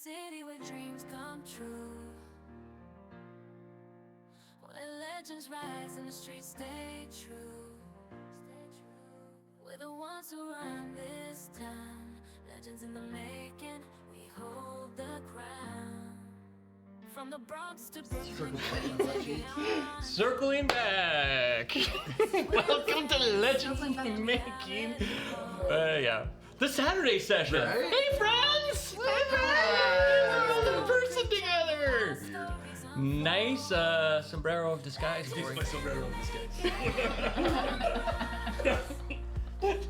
city where dreams come true, where legends rise and the streets stay true. We're the ones who run this town, legends in the making, we hold the crown. From the Bronx to Brooklyn, Circling back. Welcome to Legends in the Making. Yeah. The Saturday session. Right? Hey, friends! Hey, friends! We're in person together. Nice sombrero of disguise. It's my sombrero of disguise.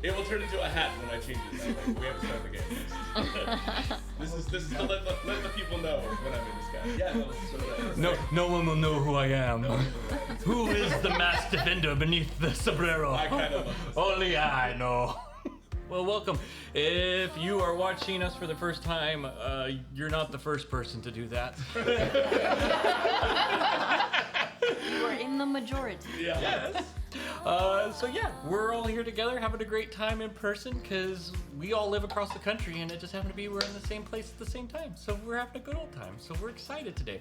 It will turn into a hat when I change it. So we have to start the game. This is to let the people know when I'm in disguise. Yeah, No one will know who I am. Who is the masked defender beneath the sombrero? I kind of. Only I know. Well, welcome. If you are watching us for the first time, you're not the first person to do that. You are in the majority. Yeah. Yes. So yeah, we're all here together having a great time in person because we all live across the country and it just happened to be we're in the same place at the same time. So we're having a good old time. So we're excited today.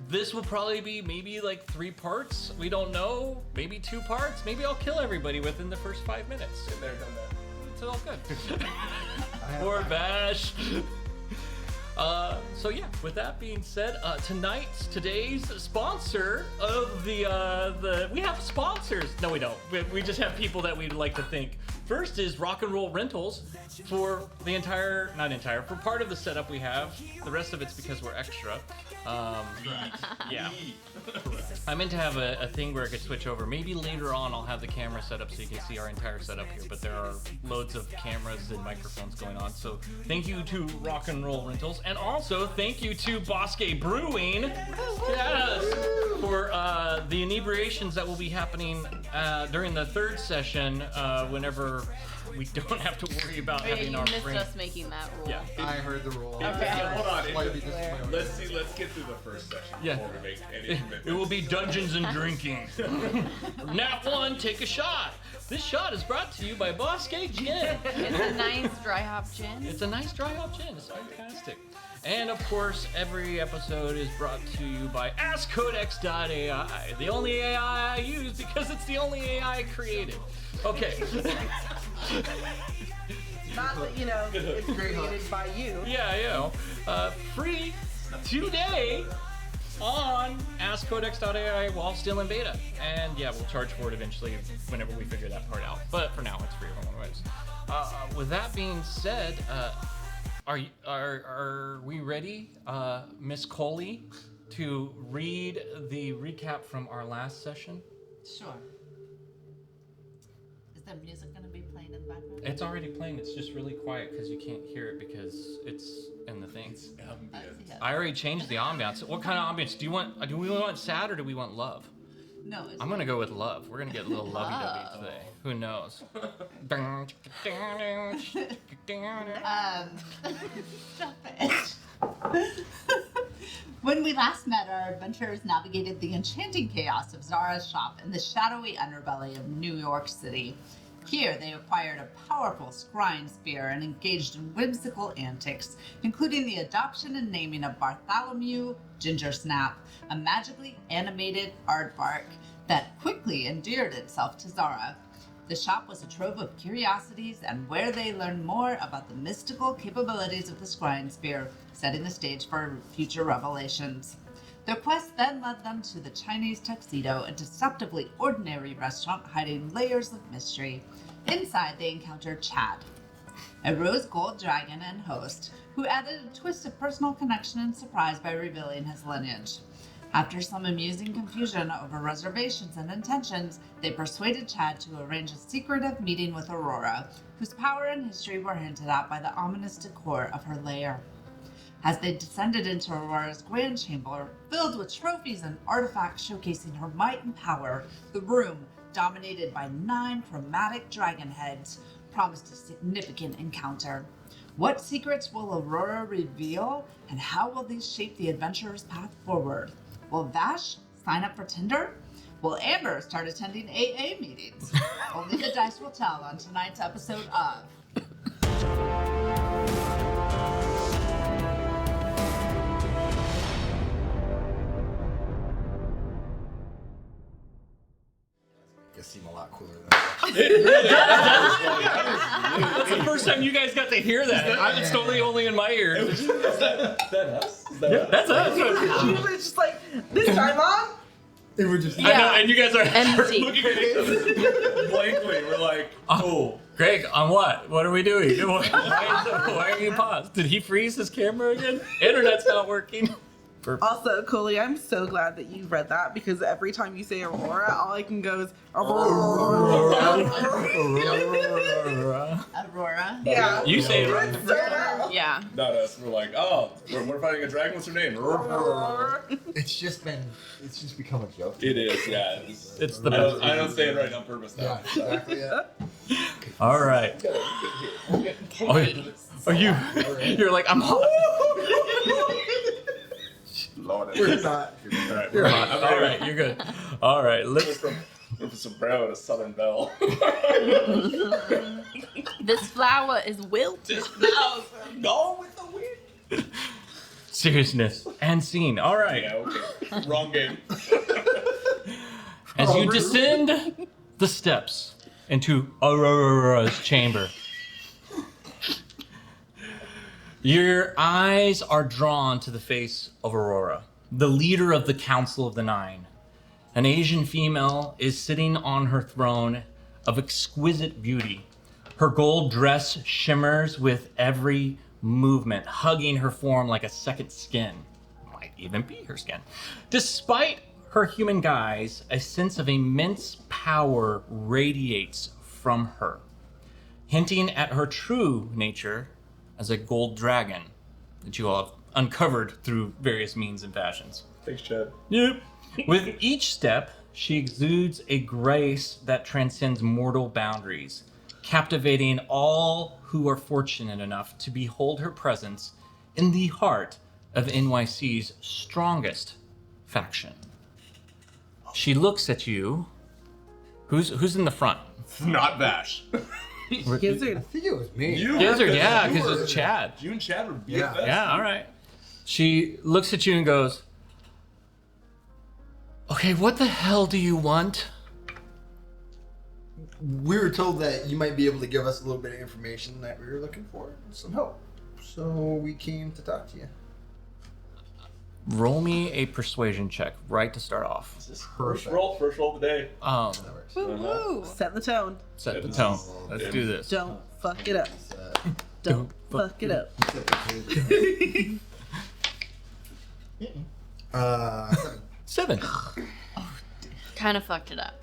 This will probably be maybe like 3 parts. We don't know. Maybe 2 parts. Maybe I'll kill everybody within the first 5 minutes. Been there, done that. It's all good. Or bash. So yeah, with that being said, today's sponsor of the we have sponsors. No, we don't. We just have people that we'd like to thank. First is Rock and Roll Rentals for the for part of the setup we have. The rest of it's because we're extra. Yeah. I meant to have a thing where I could switch over. Maybe later on I'll have the camera set up so you can see our entire setup here, but there are loads of cameras and microphones going on. So thank you to Rock and Roll Rentals, and also thank you to Bosque Brewing, yes, for the inebriations that will be happening during the 3rd session whenever we don't have to worry about having our You missed brain. us making that rule. Yeah. I heard the rule. Okay. Yeah, hold on. Let's Let's get through the first session Yeah. before we make any It commitments. will be Dungeons and Drinking. Nat 1, take a shot. This shot is brought to you by Bosque Gin. It's a nice dry hop gin. It's a nice dry hop gin. It's fantastic. And of course, every episode is brought to you by AskCodex.ai, the only AI I use because it's the only AI I created. Okay. Not that, it's created by you. Yeah. Free today on AskCodex.ai while still in beta. And yeah, we'll charge for it eventually whenever we figure that part out. But for now, it's free otherwise. With that being said, are we ready, Miss Folly, to read the recap from our last session? Sure. Is the music going to be playing in the background? It's already playing. It's just really quiet because you can't hear it because it's in the thing. I already changed the ambiance. What kind of ambiance do you want? Do we want sad or do we want love? No, it's I'm gonna go with love. We're gonna get a little lovey-dovey today. Who knows? Stop it. When we last met, our adventurers navigated the enchanting chaos of Zara's shop in the shadowy underbelly of New York City. Here, they acquired a powerful scrying spear and engaged in whimsical antics, including the adoption and naming of Bartholomew Gingersnap, a magically animated aardvark that quickly endeared itself to Zara. The shop was a trove of curiosities and where they learned more about the mystical capabilities of the scrying spear, setting the stage for future revelations. Their quest then led them to the Chinese tuxedo, a deceptively ordinary restaurant hiding layers of mystery. Inside, they encountered Chad, a rose gold dragon and host, who added a twist of personal connection and surprise by revealing his lineage. After some amusing confusion over reservations and intentions, they persuaded Chad to arrange a secretive meeting with Aurora, whose power and history were hinted at by the ominous decor of her lair. As they descended into Aurora's grand chamber, filled with trophies and artifacts showcasing her might and power, the room, dominated by 9 chromatic dragon heads, promised a significant encounter. What secrets will Aurora reveal, and how will these shape the adventurer's path forward? Will Vash sign up for Tinder? Will Amber start attending AA meetings? Only the dice will tell on tonight's episode of cooler though. That's the first time you guys got to hear that. It's totally only in my ears. Is that us? Is that us? That's us. Usually it's just like, this time, Mom? And we're just I know, and you guys are Empty. looking at each other Blankly, we're like, cool. Greg, on what? What are we doing? Why are you paused? Did he freeze his camera again? Internet's not working. Also, Coley, I'm so glad that you read that because every time you say Aurora, all I can go is Aurora. Aurora. Yeah. You say it right. Yeah. Not us. We're like, oh, we're fighting a dragon. What's her name? it's just become a joke. It is, yeah. It's the I best. don't say it right on purpose now. Yeah, exactly. Yeah. All right. Are you? You're like, I'm hot. Lord, We're not. All right, You're hot. All right, you're good. All right, let's. From sombrero to Southern Belle. This flower is wilted. Go with the wind. Seriousness and scene. All right. Yeah, okay. Wrong game. As you descend the steps into Aurora's chamber, your eyes are drawn to the face of Aurora, the leader of the Council of the Nine. An Asian female is sitting on her throne of exquisite beauty. Her gold dress shimmers with every movement, hugging her form like a second skin. Might even be her skin. Despite her human guise, a sense of immense power radiates from her, hinting at her true nature as a gold dragon that you all have uncovered through various means and fashions. Thanks, Chad. Yep. With each step, she exudes a grace that transcends mortal boundaries, captivating all who are fortunate enough to behold her presence in the heart of NYC's strongest faction. She looks at you. Who's in the front? Not Vash. Gizzard. I think it was me. Gizzard, yeah, because it's Chad. You and Chad were Yeah. BFFs. Yeah, all right. She looks at you and goes, "Okay, what the hell do you want?" We were told that you might be able to give us a little bit of information that we were looking for, some help. So we came to talk to you. Roll me a persuasion check right to start off. First roll of the day. Um, Woo-woo. Set the tone. set the tone. Let's do this. Don't fuck it up. Don't fuck it up. 7. Kind of fucked it up.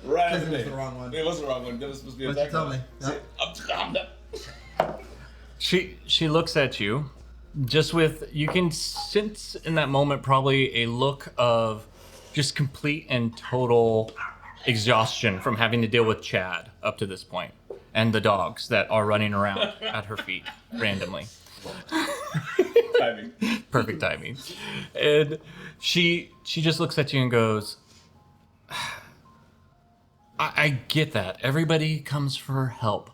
Right. Because it was the wrong one. It was the wrong one. That was supposed to be a What'd you tell second me? one. I'm done. She looks at you, just with, you can sense in that moment probably a look of just complete and total exhaustion from having to deal with Chad up to this point, and the dogs that are running around at her feet randomly. Timing. Perfect timing. And she just looks at you and goes, I get that. Everybody comes for help.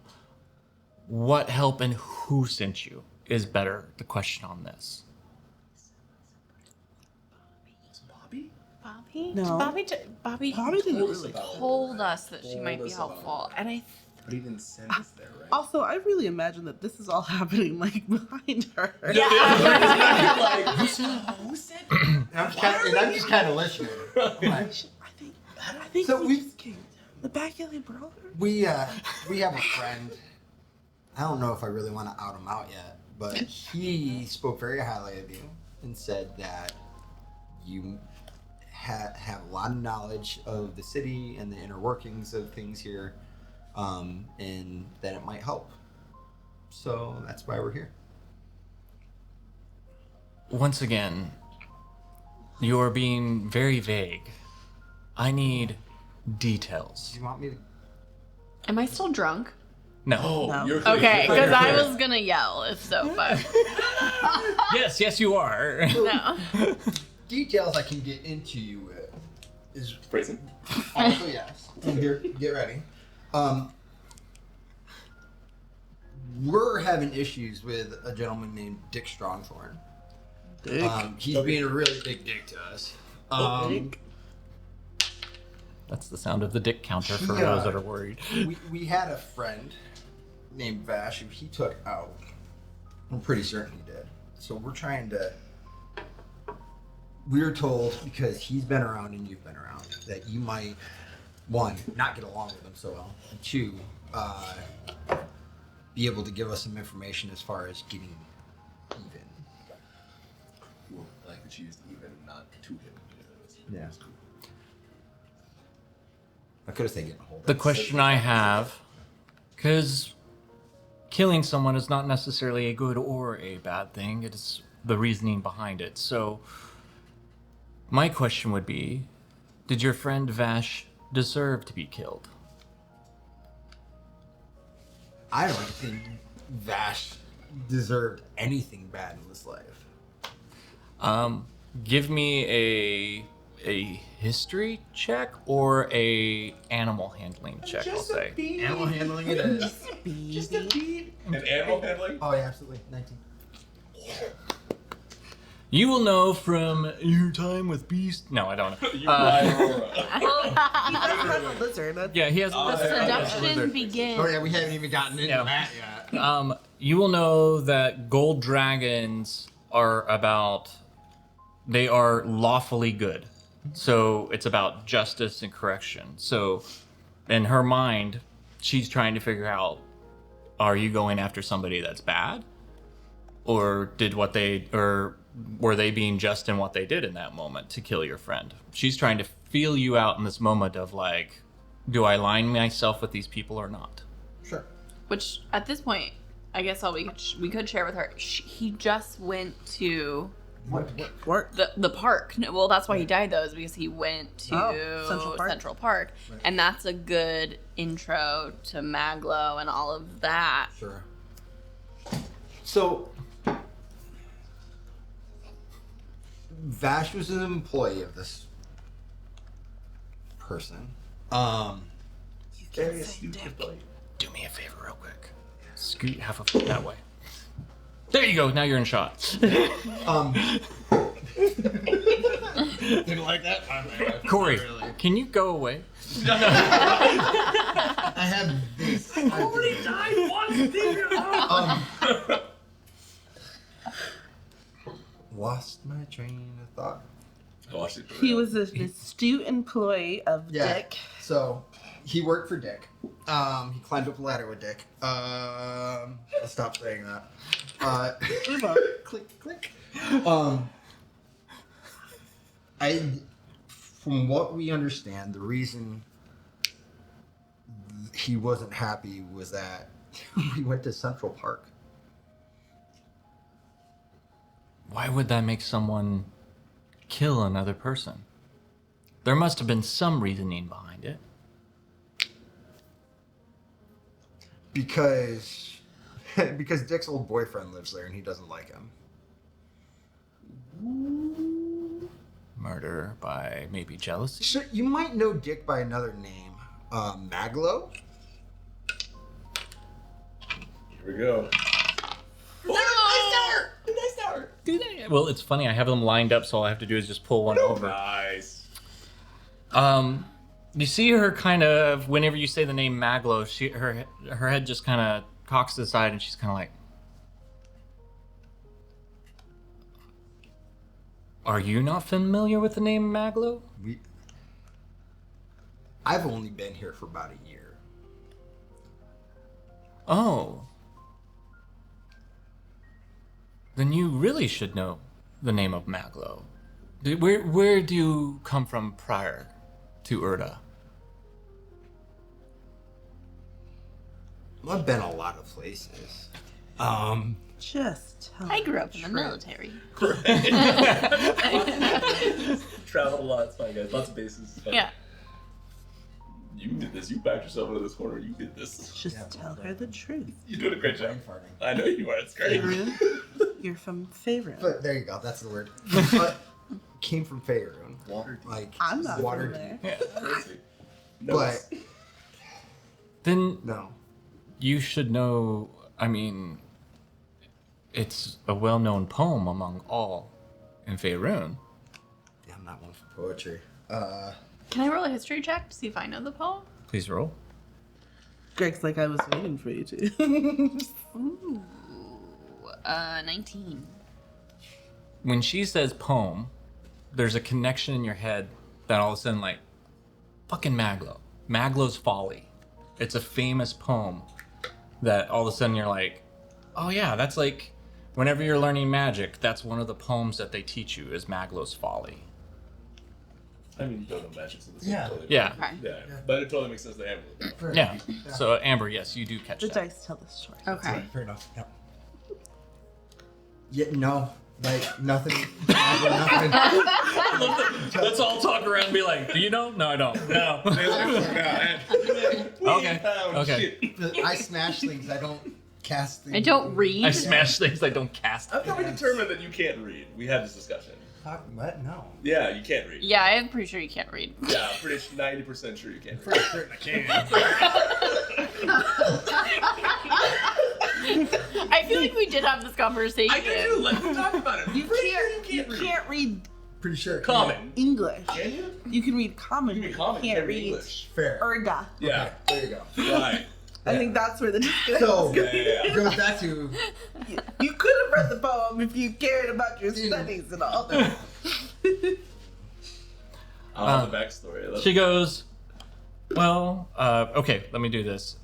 What help and who sent you is better the question on this. Bobby? Bobby? No. Bobby Bobby didn't really. told us that she might be us about helpful. And I But he didn't send us there, right? Also, I really imagine that this is all happening like behind her. Who said? I'm just kind of listening. I think So we- just came. The back alley brawler. We have a friend. I don't know if I really want to out him out yet, but he spoke very highly of you and said that you have a lot of knowledge of the city and the inner workings of things here, and that it might help. So that's why we're here. Once again, you're being very vague. I need details. Do you want me to? am I still drunk? No. No. You're Okay, because I was gonna yell if so, but Yes, you are. no. Details I can get into you with is Phrasing. also yes. Here, get ready. We're having issues with a gentleman named Dick Strongthorn. Dick. He's being a really big dick to us. Dick. That's the sound of the dick counter for Yeah. those that are worried. We had a friend named Vash who he took out. I'm pretty certain he did. So we're trying to. We were told, because he's been around and you've been around, that you might, one, not get along with him so well, and two, be able to give us some information as far as getting even. Well, like that she is even, not too even. Yeah. I could have said getting a hold of The it. question I have, because killing someone is not necessarily a good or a bad thing, it is the reasoning behind it. So, my question would be, did your friend Vash deserve to be killed? I don't think Vash deserved anything bad in this life. Give me a history check or a animal handling check, I'll say. Animal handling it is. Just a beat. And animal handling? Oh, yeah, absolutely. 19. You will know from your time with Beast. No, I don't know. You lie, Aurora. He does have a lizard. That's Yeah, he has. The seduction begins. Oh, yeah, we haven't even gotten into Yeah. that yet. You will know that gold dragons are about. They are lawfully good. So it's about justice and correction. So in her mind, she's trying to figure out, are you going after somebody that's bad? Or were they being just in what they did in that moment to kill your friend? She's trying to feel you out in this moment of like, do I align myself with these people or not? Sure. Which at this point, I guess all we could share with her. He just went to work. the park. No, well, that's why he died though, is because he went to Central Park. Right. and that's a good intro to Maglo and all of that. Sure. So, Vash was an employee of this person. Very astute employee. Do me a favor real quick. Scoot half a foot that way. There you go, now you're in shot. Didn't like that? Corey, can you go away? I have this. Already died once, Lost my train of thought. I watched it. He was an astute employee of Dick. So he worked for Dick. He climbed up a ladder with Dick. I'll stop saying that. Click, click. From what we understand, the reason he wasn't happy was that we went to Central Park. Why would that make someone kill another person? There must have been some reasoning behind it. Because Dick's old boyfriend lives there and he doesn't like him. Murder by maybe jealousy? So you might know Dick by another name, Maglo. Here we go. Well, it's funny. I have them lined up, so all I have to do is just pull one over. Nice. You see her kind of whenever you say the name Maglo, her head just kind of cocks to the side, and she's kind of like, "Are you not familiar with the name Maglo?" I've only been here for about a year. Oh. Then you really should know the name of Maglo. Where do you come from prior to Erda? Well, I've been a lot of places. Just tell I me grew up the in the truth. military. Traveled a lot. It's fine, guys. Lots of bases. It's fine. Yeah. You did this. You backed yourself into this corner. You did this. Just tell her the truth. You're doing a great job. Brain farting. I know you are. It's great. Faerun, you're from Faerun. But there you go. That's the word. But came from Faerun. Water. Like I'm not water from there. Yeah. Crazy. But Then no. you should know, I mean, it's a well-known poem among all in Faerun. Yeah, I'm not one for poetry. Can I roll a history check to see if I know the poem? Please roll. Greg's like, I was waiting for you to. Ooh, 19. When she says poem, there's a connection in your head that all of a sudden, like, fucking Maglo. Maglo's Folly. It's a famous poem that all of a sudden you're like, oh yeah, that's like, whenever you're learning magic, that's one of the poems that they teach you is Maglo's Folly. I mean, you don't know magic, so this Yeah. is totally Yeah. Okay. Yeah, but it totally makes sense to Amber. Fair Yeah. enough. So Amber, yes, you do catch The that. dice tell the story. Okay. Fair enough. Yep. Yeah, no, like nothing. nothing. Let's all talk around and be like, do you know? No, I don't. No. Okay. Okay. I smash things. I don't cast things. I don't read. I smash things I don't cast. I thought we determined that you can't read. We had this discussion. What? No. Yeah, you can't read. Yeah, I'm pretty sure you can't read. Yeah, I'm pretty 90% sure you can't read. Pretty certain I can. I feel like we did have this conversation. I do too. Let's talk about it. You can't read Pretty sure. Common. English. Can you? You can read common. You can but read common. You can't read English. Fair. Erda. Yeah. There you go. Right. I think that's where the disconnect So is. it goes back to You could have read the poem if you cared about your studies and all that. I love the backstory. She goes, well, okay, let me do this.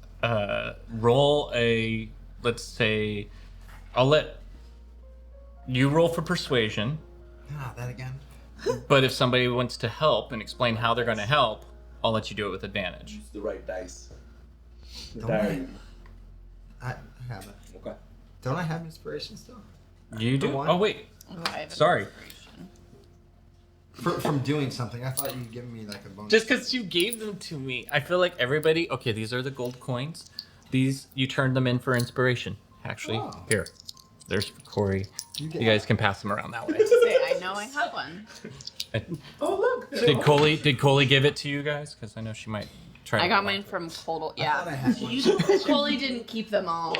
Roll a, let's say, I'll let you roll for persuasion, that again. but if somebody wants to help and explain how they're going to help, I'll let you do it with advantage. Use the right dice. Don't I have it. Okay. Don't I have inspiration still? You do? one? Oh, wait. Oh, I have an Sorry. inspiration. From doing something. I thought you'd give me like a bonus. Just because you gave them to me, I feel like everybody, okay, these are the gold coins. These, you turned them in for inspiration. Actually, Oh. here. There's for Corey. You You guys can pass them around that way. Say, I know I have one. Oh, look. Did Coley give it to you guys? Because I know she might try. I to got block mine it. from Coldal. I thought I Yeah. had one. Coley didn't keep them all.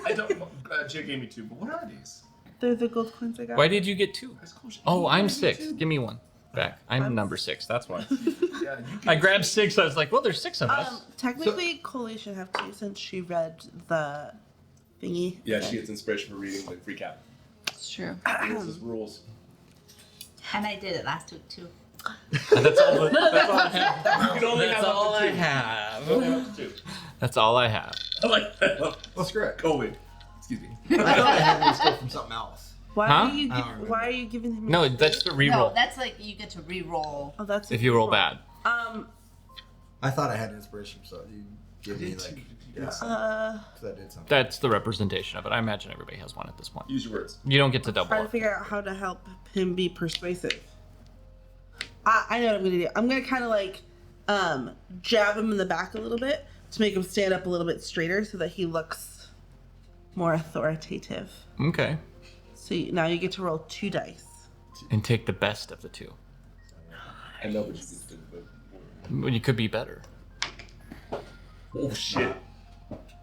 I don't. Jay gave me 2, but what are these? They're the gold coins I got. Why did you get 2? That's cool. Oh, I'm You 6. gave me Give me 1 back. I'm I'm- number 6. That's why. 2. Yeah, you I grabbed 6. I was like, well, there's 6 of us. Technically, Coley should have 2 since she read the thingy. Yeah, she gets inspiration for reading the recap. It's true. This is rules. And I did it last week too. That's all. That's all I have. You can only That's have all up to I 2. have. You only have up to 2. That's all I have. I like that. Well, screw it. COVID. Excuse me. I thought I had these go from something else. Why Huh? are you? I don't remember. Why are you giving him? No, that's the No, reroll. that's like you get to re-roll. Oh, that's If you roll bad. I thought I had inspiration, so you give me like yeah, because I did something. That's the representation of it. I imagine everybody has one at this point. Use your words. You don't get to double trying to it. figure out how to help him be persuasive. I know what I'm gonna do. I'm gonna kind of like jab him in the back a little bit to make him stand up a little bit straighter so that he looks more authoritative. Okay. So now you get to roll 2 dice. And take the best of the 2. I know, but you can. Well, you could be better. Oh shit.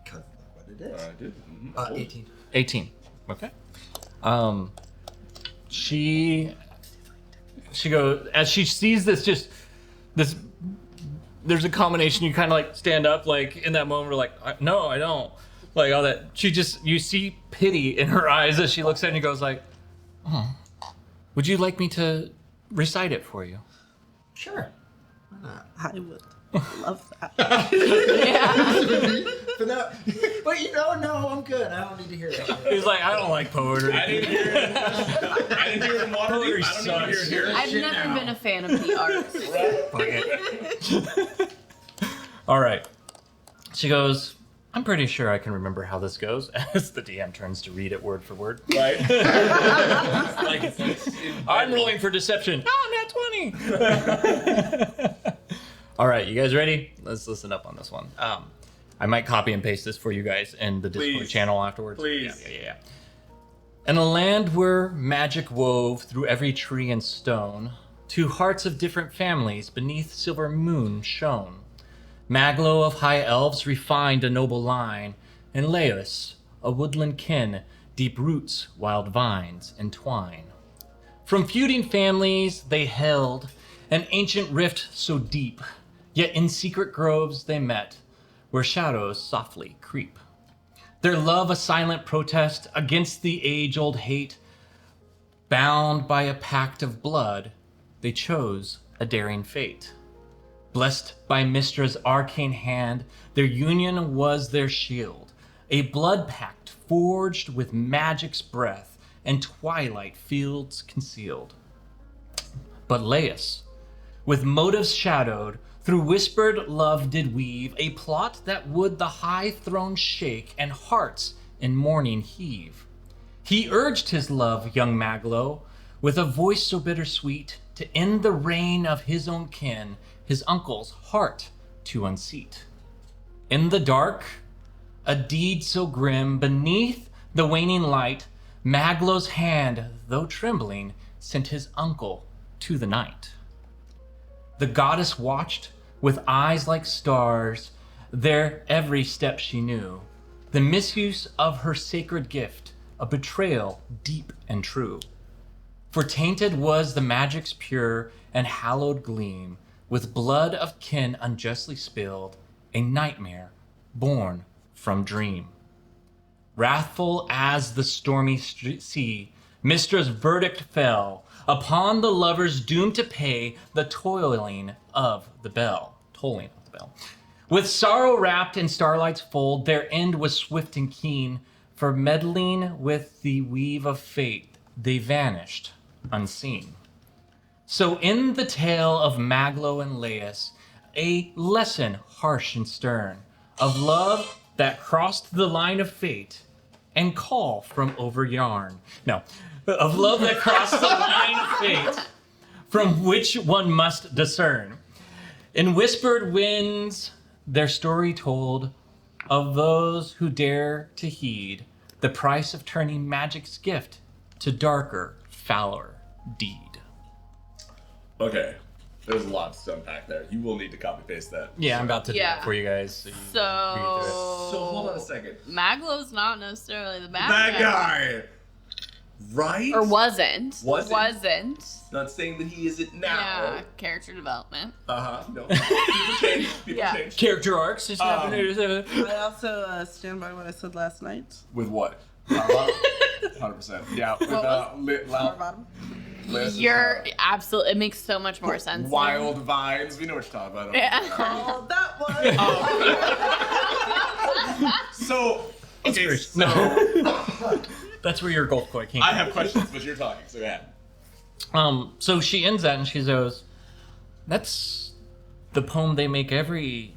Because what it is. I did. Mhm. 18. 18. Okay. She goes as she sees this there's a combination, you kind of like stand up like in that moment, we're like, no, I don't. Like all that. You see pity in her eyes as she looks at it and he goes like, oh, would you like me to recite it for you? Sure. Why not? I would love that. Yeah. But no, but no, I'm good. I don't need to hear that. He's like, I don't like poetry. I didn't hear it. I didn't hear it in Waterdeep. Poetry I don't need to hear it here. I've Shit never now. been a fan of the arts. Fuck it. All right. She goes, I'm pretty sure I can remember how this goes, as the DM turns to read it word for word. Right. I'm rolling for deception. Oh, nat 20. All right, you guys ready? Let's listen up on this one. I might copy and paste this for you guys in the Discord Please. channel afterwards. Please. Yeah. In a land where magic wove through every tree and stone, 2 hearts of different families beneath silver moon shone. Maglo of high elves refined a noble line, and Laos, a woodland kin, deep roots, wild vines entwine. From feuding families they held an ancient rift so deep, yet in secret groves they met, where shadows softly creep. Their love a silent protest against the age-old hate. Bound by a pact of blood, they chose a daring fate. Blessed by Mystra's arcane hand, their union was their shield, a blood pact forged with magic's breath and twilight fields concealed. But Laius, with motives shadowed, through whispered love did weave a plot that would the high throne shake and hearts in mourning heave. He urged his love, young Maglo, with a voice so bittersweet, to end the reign of his own kin, his uncle's heart to unseat. In the dark, a deed so grim, beneath the waning light, Maglo's hand, though trembling, sent his uncle to the night. The goddess watched with eyes like stars, their every step she knew, the misuse of her sacred gift, a betrayal deep and true. For tainted was the magic's pure and hallowed gleam, with blood of kin unjustly spilled, a nightmare born from dream. Wrathful as the stormy sea, Mystra's verdict fell upon the lovers doomed to pay the tolling of the bell. With sorrow wrapped in starlight's fold, their end was swift and keen, for meddling with the weave of fate, they vanished unseen. So in the tale of Maglo and Laius, a lesson harsh and stern, of love that crossed the line of fate and call from over yarn. No, of love that crossed the line of fate, from which one must discern. In whispered winds, their story told of those who dare to heed the price of turning magic's gift to darker, fouler deed. Okay, there's lots to unpack there. You will need to copy paste that. Yeah, I'm about to do Yeah. that for you guys. So, you read through it. So hold on a second. Maglo's not necessarily the bad Bad guy, right? Or wasn't. Wasn't. Wasn't. Not saying that he isn't now. Yeah, character development. No. People change. People Yeah. change. Character arcs just happening. I also stand by what I said last night. With what? 100%. Yeah. With Power bottom. You're absolutely. It makes so much more sense. now. Wild vines. We know what you're talking about. Yeah. Oh, that one. So. Okay. Inspiration. So That's where your golf coin came I from. have questions, but you're talking. So go ahead. So she ends that and she goes, that's the poem they make every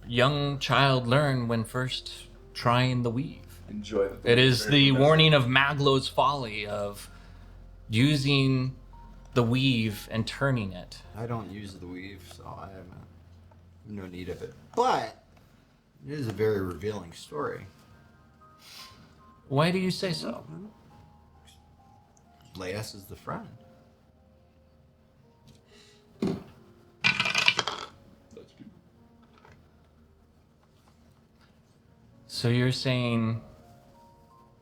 young child learn when first trying the weave. Enjoy the. It is the warning of Maglo's folly of using the weave and turning it. I don't use the weave, so I have no need of it. But it is a very revealing story. Why do you say so? Laius is the friend. So you're saying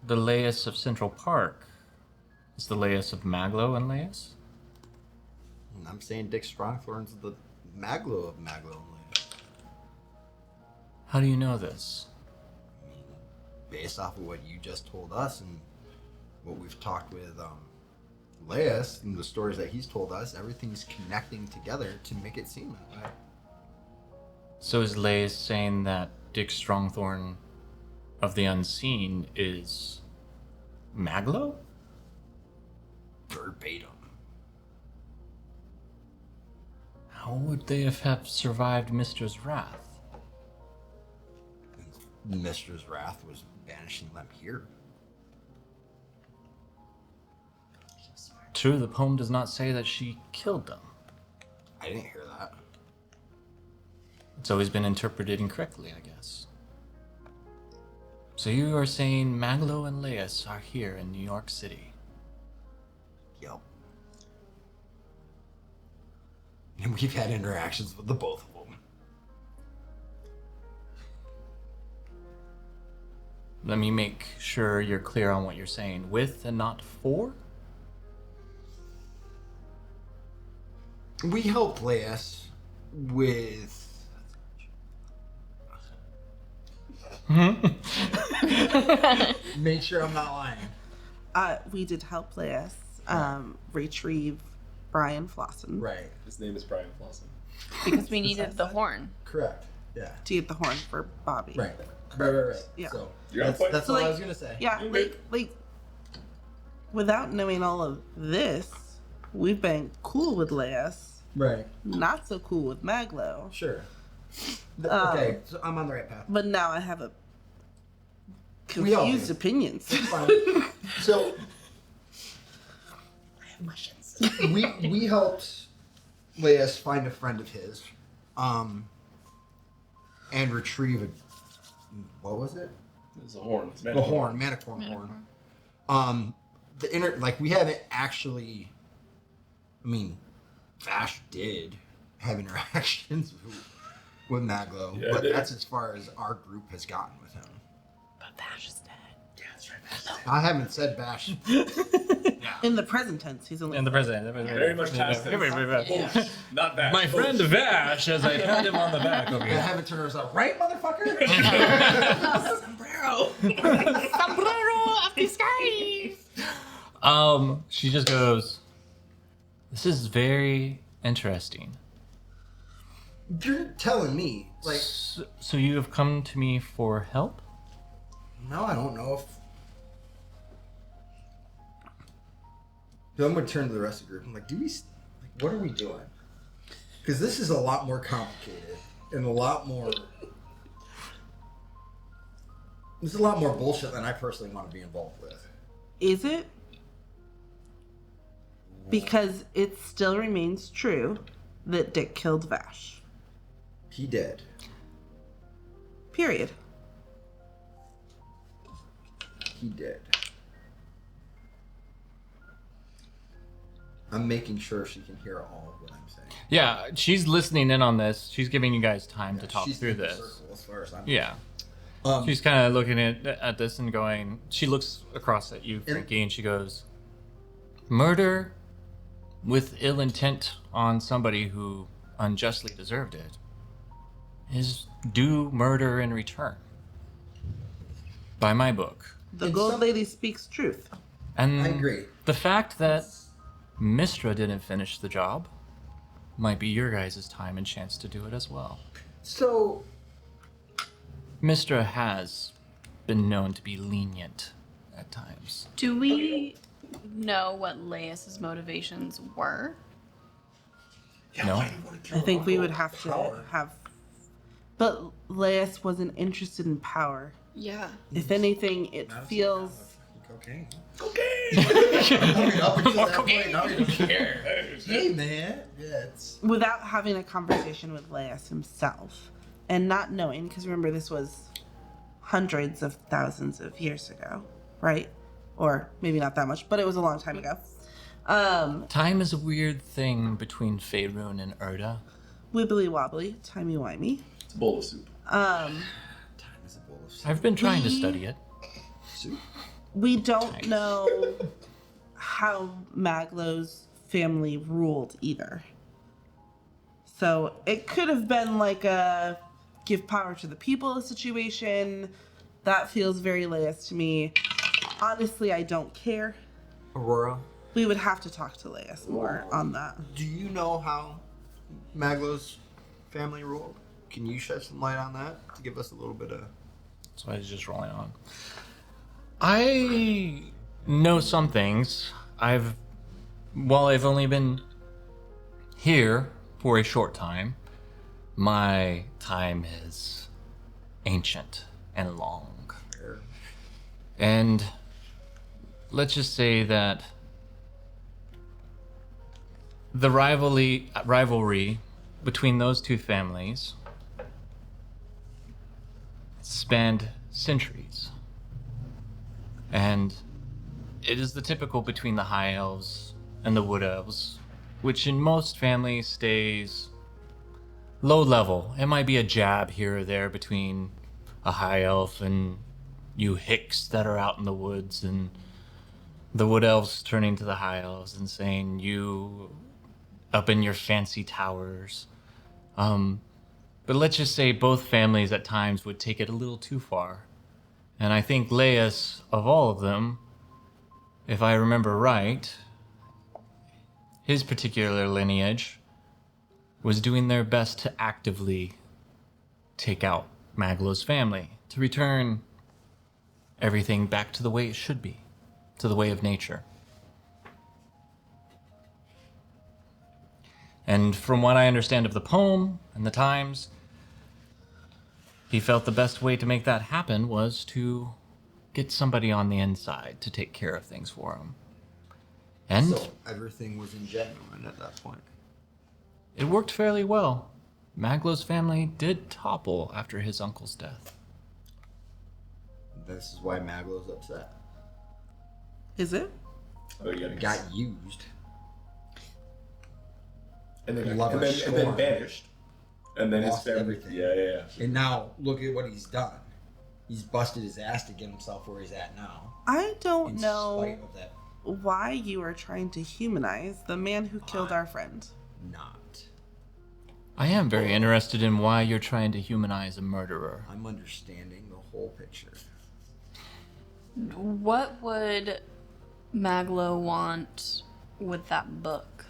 the Laius of Central Park is the Laius of Maglo and Laius? And I'm saying Dick Strongthorn's the Maglo of Maglo and Laius. How do you know this? I mean, based off of what you just told us and what we've talked with Laius and the stories that he's told us, everything's connecting together to make it seem that way. So is Laius saying that Dick Strongthorn of the Unseen is Maglo? Verbatim. How would they have survived Mystra's wrath? Mystra's wrath was banishing them here. True, the poem does not say that she killed them. I didn't hear that. It's always been interpreted incorrectly, I guess. So you are saying Maglo and Laius are here in New York City. Yep. And we've had interactions with the both of them. Let me make sure you're clear on what you're saying. With and not for? We helped Leas with. Make sure I'm not lying. We did help Leas retrieve Brian Flosson Right. His name is Brian Flosson. Because we needed the horn. Correct. Yeah. to get the horn for Bobby. Right. Right. Yeah. So You're on point. that's So, what I like- was gonna say. Yeah, like without knowing all of this, we've been cool with Leas, Right. not so cool with Maglo. Sure. Okay, so I'm on the right path. But now I have a We all confused do. opinions. Fine. So I have questions. we helped Leas find a friend of his, and retrieve a what was it? It's a horn. It's The horn, manicorn horn. The inner we haven't actually. I mean, Vash did have interactions with Maglo, Yeah, but it did. that's as far as our group has gotten with him. But Vash is dead. Yeah, that's right. I haven't said Vash. In the present tense, he's only And the president. Very much past tense. Not that. My friend Vash, as I pat him on the back over I here. haven't turned around. Right, motherfucker. Sombrero. Sombrero of the sky. She just goes, "This is very interesting. You're telling me, So you have come to me for help?" no, I don't know if. So I'm gonna turn to the rest of the group. I'm like, what are we doing? Because this is a lot more complicated and a lot more. This is a lot more bullshit than I personally want to be involved with. Is it? Because it still remains true that Dick killed Vash. He did. Period. He did. I'm making sure she can hear all of what I'm saying. Yeah, she's listening in on this. She's giving you guys time to talk She's through in the this. circle as far as I'm Yeah. concerned. She's kind of looking at this and going, she looks across at you, Frankie, and she goes, "Murder with ill intent on somebody who unjustly deserved it is due murder in return. By my book." The And Gold some- Lady speaks truth. And I agree. the fact that Mistra didn't finish the job might be your guys' time and chance to do it as well. So, Mistra has been known to be lenient at times. Do we know what Leas's motivations were? No? I think we would have to have. But Leas wasn't interested in power. Yeah. If anything, it feels. Cocaine. I mean, up until that point, now you don't care. Hey, man. Yeah, it's. Without having a conversation with Leas himself and not knowing, because remember, this was hundreds of thousands of years ago, right? Or maybe not that much, but it was a long time ago. Time is a weird thing between Faerun and Erda. Wibbly wobbly, timey wimey. It's a bowl of soup. Time is a bowl of soup. I've been trying to study it. We don't know how Maglo's family ruled either. So it could have been like a give power to the people situation. That feels very Leas to me. Honestly, I don't care. Aurora, We would have to talk to Leas more on that. do you know how Maglo's family ruled? Can you shed some light on that to give us a little bit of? So I was just rolling on. I know some things. While I've only been here for a short time, my time is ancient and long. And let's just say that the rivalry between those two families spanned centuries. And it is the typical between the high elves and the wood elves, which in most families stays low level. It might be a jab here or there between a high elf and you hicks that are out in the woods, and the wood elves turning to the high elves and saying, "You up in your fancy towers. But let's just say both families at times would take it a little too far. And I think Laius, of all of them, if I remember right, his particular lineage was doing their best to actively take out Maglo's family, to return everything back to the way it should be, to the way of nature. And from what I understand of the poem and the times, he felt the best way to make that happen was to get somebody on the inside to take care of things for him. And So everything was ingenuine at that point. it worked fairly well. Maglo's family did topple after his uncle's death. This is why Maglo's upset. Is it? Oh, you Got used. and then Love and her then, and then scorn. vanished. And then Lost his family. everything. Yeah. And now look at what he's done. He's busted his ass to get himself where he's at now. I don't In know spite of that, why you are trying to humanize the man who killed our friend. not. I am very interested in why you're trying to humanize a murderer. I'm understanding the whole picture. What would Maglo want with that book?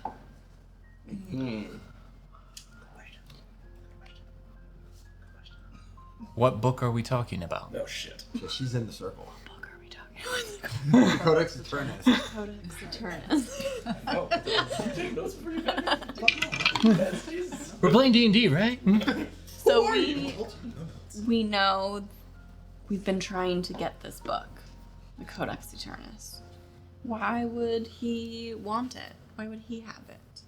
What book are we talking about? No shit. So she's in the circle. What book are we talking about? Codex Eternus. Codex Eternus. Oh, those are pretty bad. We're playing D&D, right? So we know we've been trying to get this book, the Codex Eternus. Why would he want it? Why would he have it?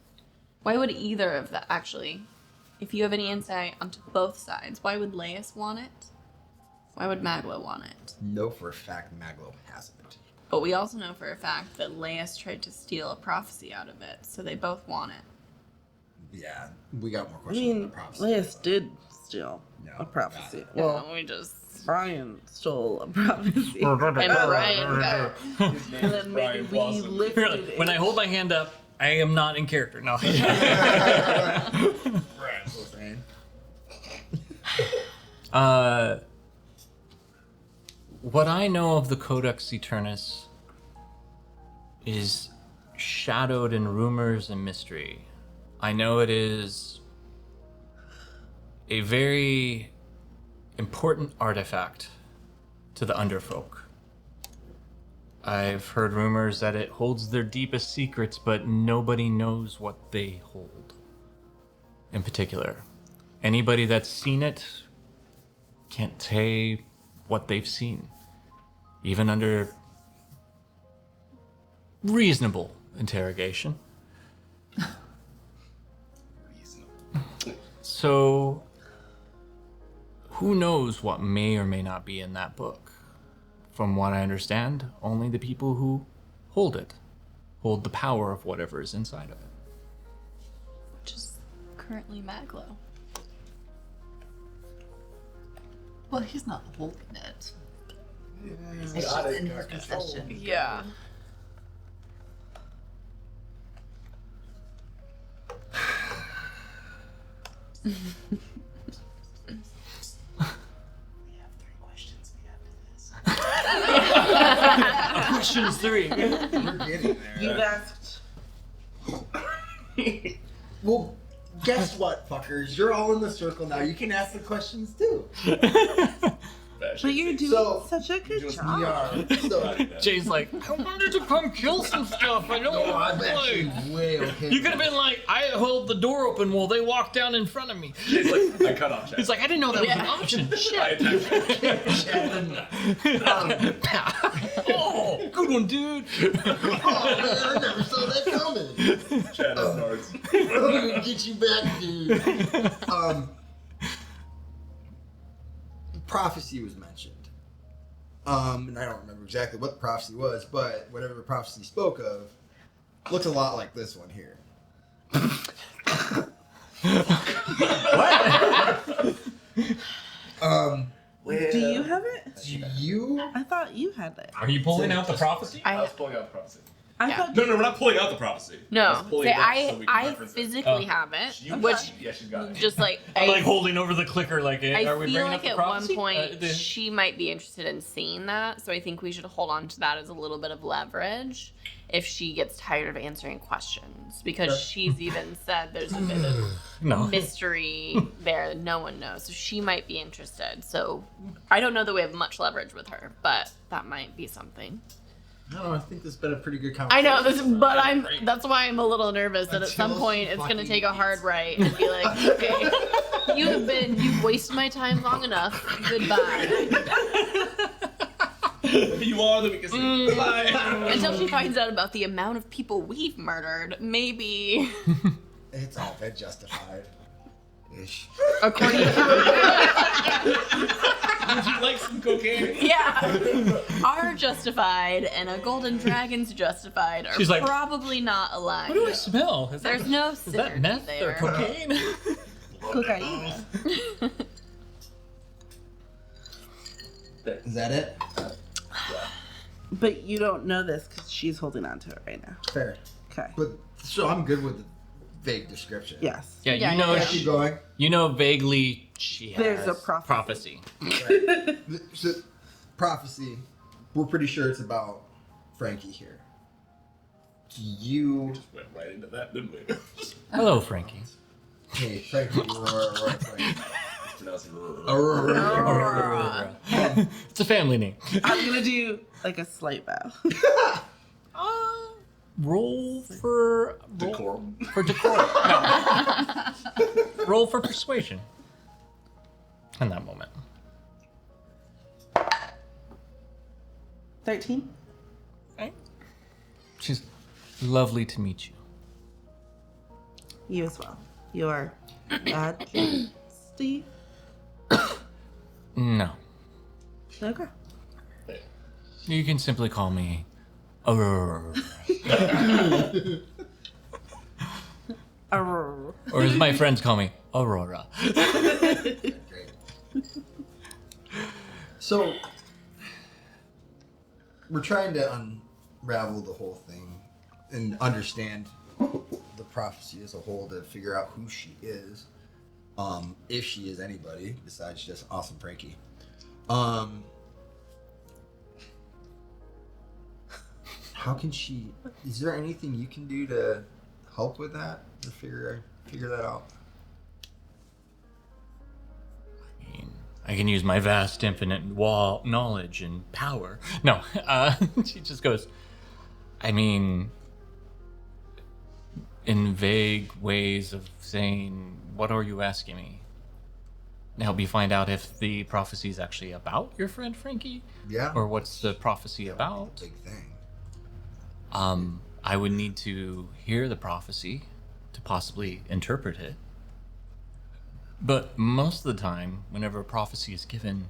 Why would either of the actually, if you have any insight onto both sides, why would Laius want it? Why would Maglo want it? Know for a fact Maglo has it. But we also know for a fact that Laius tried to steal a prophecy out of it, so they both want it. Yeah, we got more I questions on mean, the prophecy. Laius did steal No, a prophecy. got Well, we just Brian stole a prophecy. and Brian got His name And is then Brian maybe we Blossom. lifted When I hold my hand up, I am not in character. No. Brian, so saying. What I know of the Codex Eternus is shadowed in rumors and mystery. I know it is a very important artifact to the underfolk. I've heard rumors that it holds their deepest secrets, but nobody knows what they hold. In particular, anybody that's seen it can't say what they've seen, even under reasonable interrogation. So, who knows what may or may not be in that book? From what I understand, only the people who hold it hold the power of whatever is inside of it. which is currently Maglo. Well, he's not holding it. It's got just it, in his got possession. Yeah. Questions 3. We're getting there. You've asked. Well, guess what, fuckers? You're all in the circle now. You can ask the questions too. But you're doing So, such a good We job. are. So, Jay's like, I wanted to come kill some stuff. I know no, what I'm to actually play. way okay. You could have been like, I held the door open while they walked down in front of me. He's like, I cut off chat. He's like, I didn't know that was an option. Oh, good one, dude. Oh man, I never saw that coming. Chat up nards. I'm gonna get you back, dude. Prophecy was mentioned. And I don't remember exactly what the prophecy was, but whatever the prophecy spoke of looks a lot like this one here. Do you have it? Do you? I thought you had it. Are you pulling out the prophecy? I was pulling out the prophecy. I Yeah. thought No, we're not pulling out the prophecy. No, Let's pull say it up so we can I reference it. physically Oh. have it, You which got it. Yeah, she's got it. just like I'm like holding over the clicker like, I are we feel bringing like up the at prophecy? one point she might be interested in seeing that, so I think we should hold on to that as a little bit of leverage if she gets tired of answering questions, because she's even said there's a bit of No. mystery there that no one knows, so she might be interested. So I don't know that we have much leverage with her, but that might be something. No, I think this has been a pretty good I conversation. know this, but that's why I'm a little nervous that at some Until point she it's gonna fucking take a hard eats. right and be like, okay, you've wasted my time long enough. Goodbye. If you are, then we can say bye. Until she finds out about the amount of people we've murdered, maybe. It's all been justified. Ish. According to Would you like some cocaine? yeah, are justified and a golden dragon's justified are She's like, probably not aligned. What do I smell? There's no Is that synergy meth there. or cocaine? cocaine. Is that it? But you don't know this because she's holding on to it right now. Fair. Okay. But so I'm good with the vague description. Yes. Yeah, Yeah, you know, yeah. Keep going. you know vaguely she has There's a prophecy. Right. So, prophecy. We're pretty sure it's about Frankie here. Do you? Went right into that, didn't we? Hello, Frankie. Hey, Frankie. Aurora, Frankie. Pronounce it wrong. Aurora. It's a family name. I'm gonna do like a slight bow. Roll for Decorum. For decorum. No. Roll for persuasion. In that moment. 13. Right. She's lovely to meet you. You as well. Your Majesty. No. Okay. You can simply call me Aurora. Arr. Or as my friends call me, Aurora. Great. So, we're trying to unravel the whole thing and understand the prophecy as a whole to figure out who she is, if she is anybody besides just awesome Frankie. How can she? Is there anything you can do to help with that to figure that out? I can use my vast, infinite knowledge and power. No, she just goes, I mean, in vague ways of saying, what are you asking me? To help you find out if the prophecy is actually about your friend Frankie? Yeah. Or what's the prophecy about? Big thing. I would need to hear the prophecy to possibly interpret it. But most of the time, whenever a prophecy is given,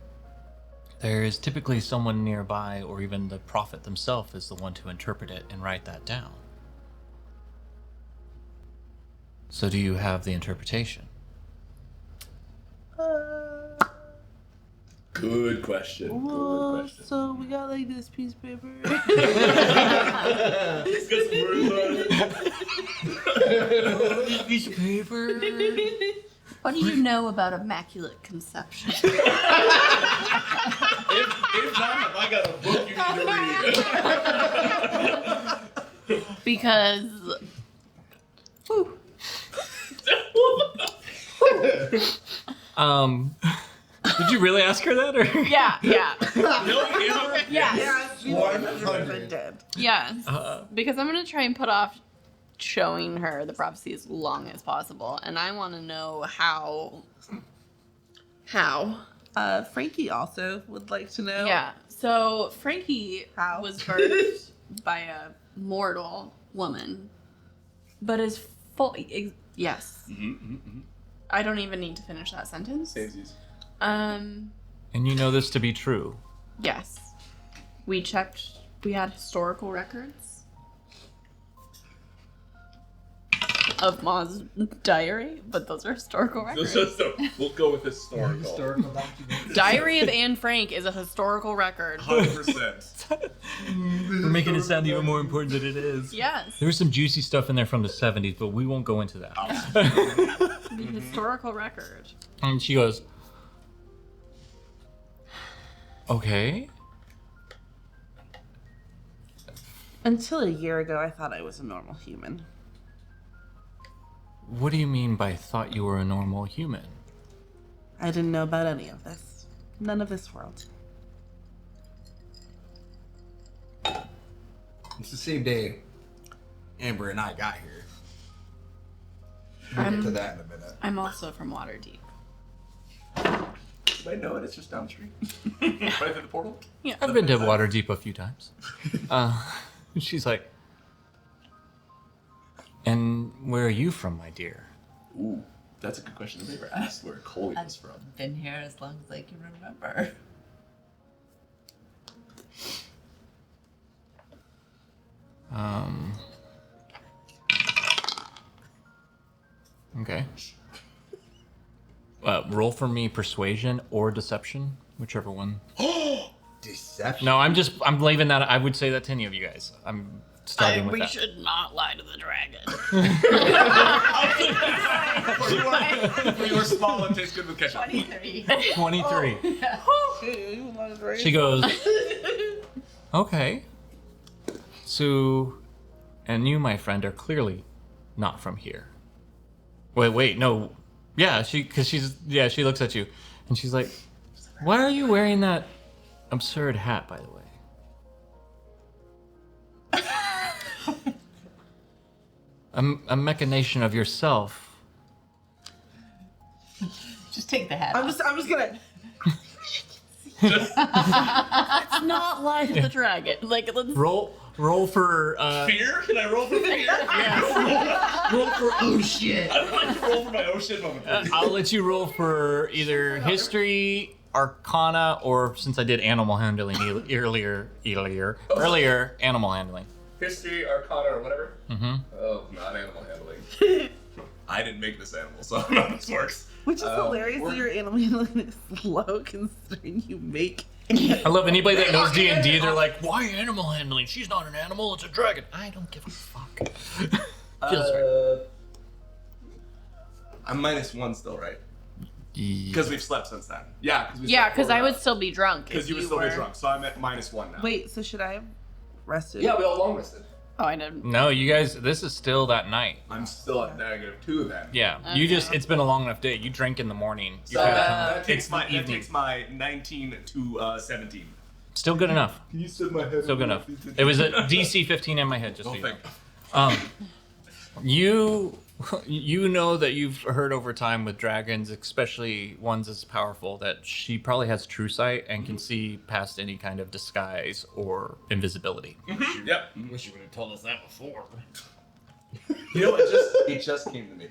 there is typically someone nearby, or even the prophet themselves is the one to interpret it and write that down. So do you have the interpretation? Good question. Good Well, question. so we got like this piece of paper. He's got some words on it. Piece of paper. What do you know about immaculate conception? If not, I got a book you need to read. Because Did you really ask her that, or? yeah, No, Amber. yes. 100% dead. Yes. Because I'm going to try and put off showing her the prophecy as long as possible. And I want to know how. Frankie also would like to know. Yeah. So Frankie How? was birthed by a mortal woman, but is full. Yes. I don't even need to finish that sentence. Samesies. And you know this to be true. Yes. We checked. We had historical records. of Ma's diary, but those are historical records. So we'll go with historical. Historical document. Diary of Anne Frank is a historical record. 100%. We're making it sound even more important than it is. Yes. There's some juicy stuff in there from the 70s, but we won't go into that. The historical record. And she goes, okay. Until a year ago, I thought I was a normal human. What do you mean by thought you were a normal human? I didn't know about any of this. None of this world. It's the same day Amber and I got here. We'll get to that in a minute. I'm also from Waterdeep. I know it. It's just down the street. Right through the portal. Yeah. I've been to Waterdeep a few times. She's like, and where are you from, my dear? Ooh, that's a good question. I've never asked where Coley was from. Been here as long as I can remember. Okay. Roll for me persuasion or deception, whichever one. Deception. No, I'm leaving that. I would say that to any of you guys. I'm starting with We that. should not lie to the dragon. You were small and taste good with ketchup. 23. 23. She goes, okay. So, and you, my friend, are clearly not from here. Wait, no. Yeah, she looks at you, and she's like, why are you wearing that absurd hat, by the way? A machination of yourself. Just take the hat I'm off. just gonna. Let's not lie to the dragon. Like, let's. Roll for Fear? Can I roll for fear? Roll for oh shit. I'd like to roll for my oh shit moment. please. I'll let you roll for either history, arcana, or since I did animal handling earlier, animal handling. History, arcana, or whatever? Mm-hmm. Oh, not animal handling. I didn't make this animal, so I don't know how this works. Which is hilarious that your animal handling is low considering you make. I love anybody that knows D&D. They're like, why animal handling? She's not an animal, it's a dragon. I don't give a fuck. Feels right. I'm -1 still, right? Yeah. Because we've slept since then. Yeah, Yeah, because I would still be drunk. Because you would still be drunk, so I'm at -1 now. Wait, so should I have rested? Yeah, we all long rested. Oh, I didn't. No, you guys, this is still that night. I'm still at -2 then. Yeah, you just, it's been a long enough day. You drink in the morning. You So had a ton. that takes It's my the evening. 19 to 17. Still good enough. Can you sit my head? Still good enough. It was a DC 15 in my head, just so Oh, you know. thank You know that you've heard over time with dragons, especially ones as powerful, that she probably has true sight and can see past any kind of disguise or invisibility. Yep. Wish you would have told us that before. You know, it just came to me.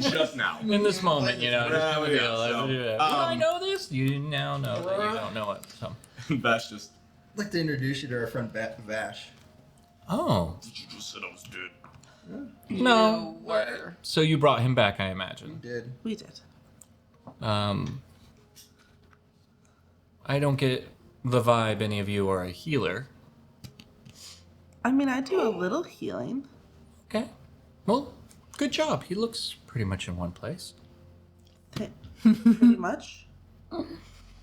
Just now. In this moment, you know. Just no Yeah, deal. so, Did I know this? You now know that you don't know it. So. Bash just. I'd like to introduce you to our friend Vash. Oh. Did you just said I was dead? No. You were. So you brought him back, I You imagine. did. We did. I don't get the vibe any of you are a healer. I mean, I do a little healing. Okay. Well, good job. He looks pretty much in one place. Pretty much.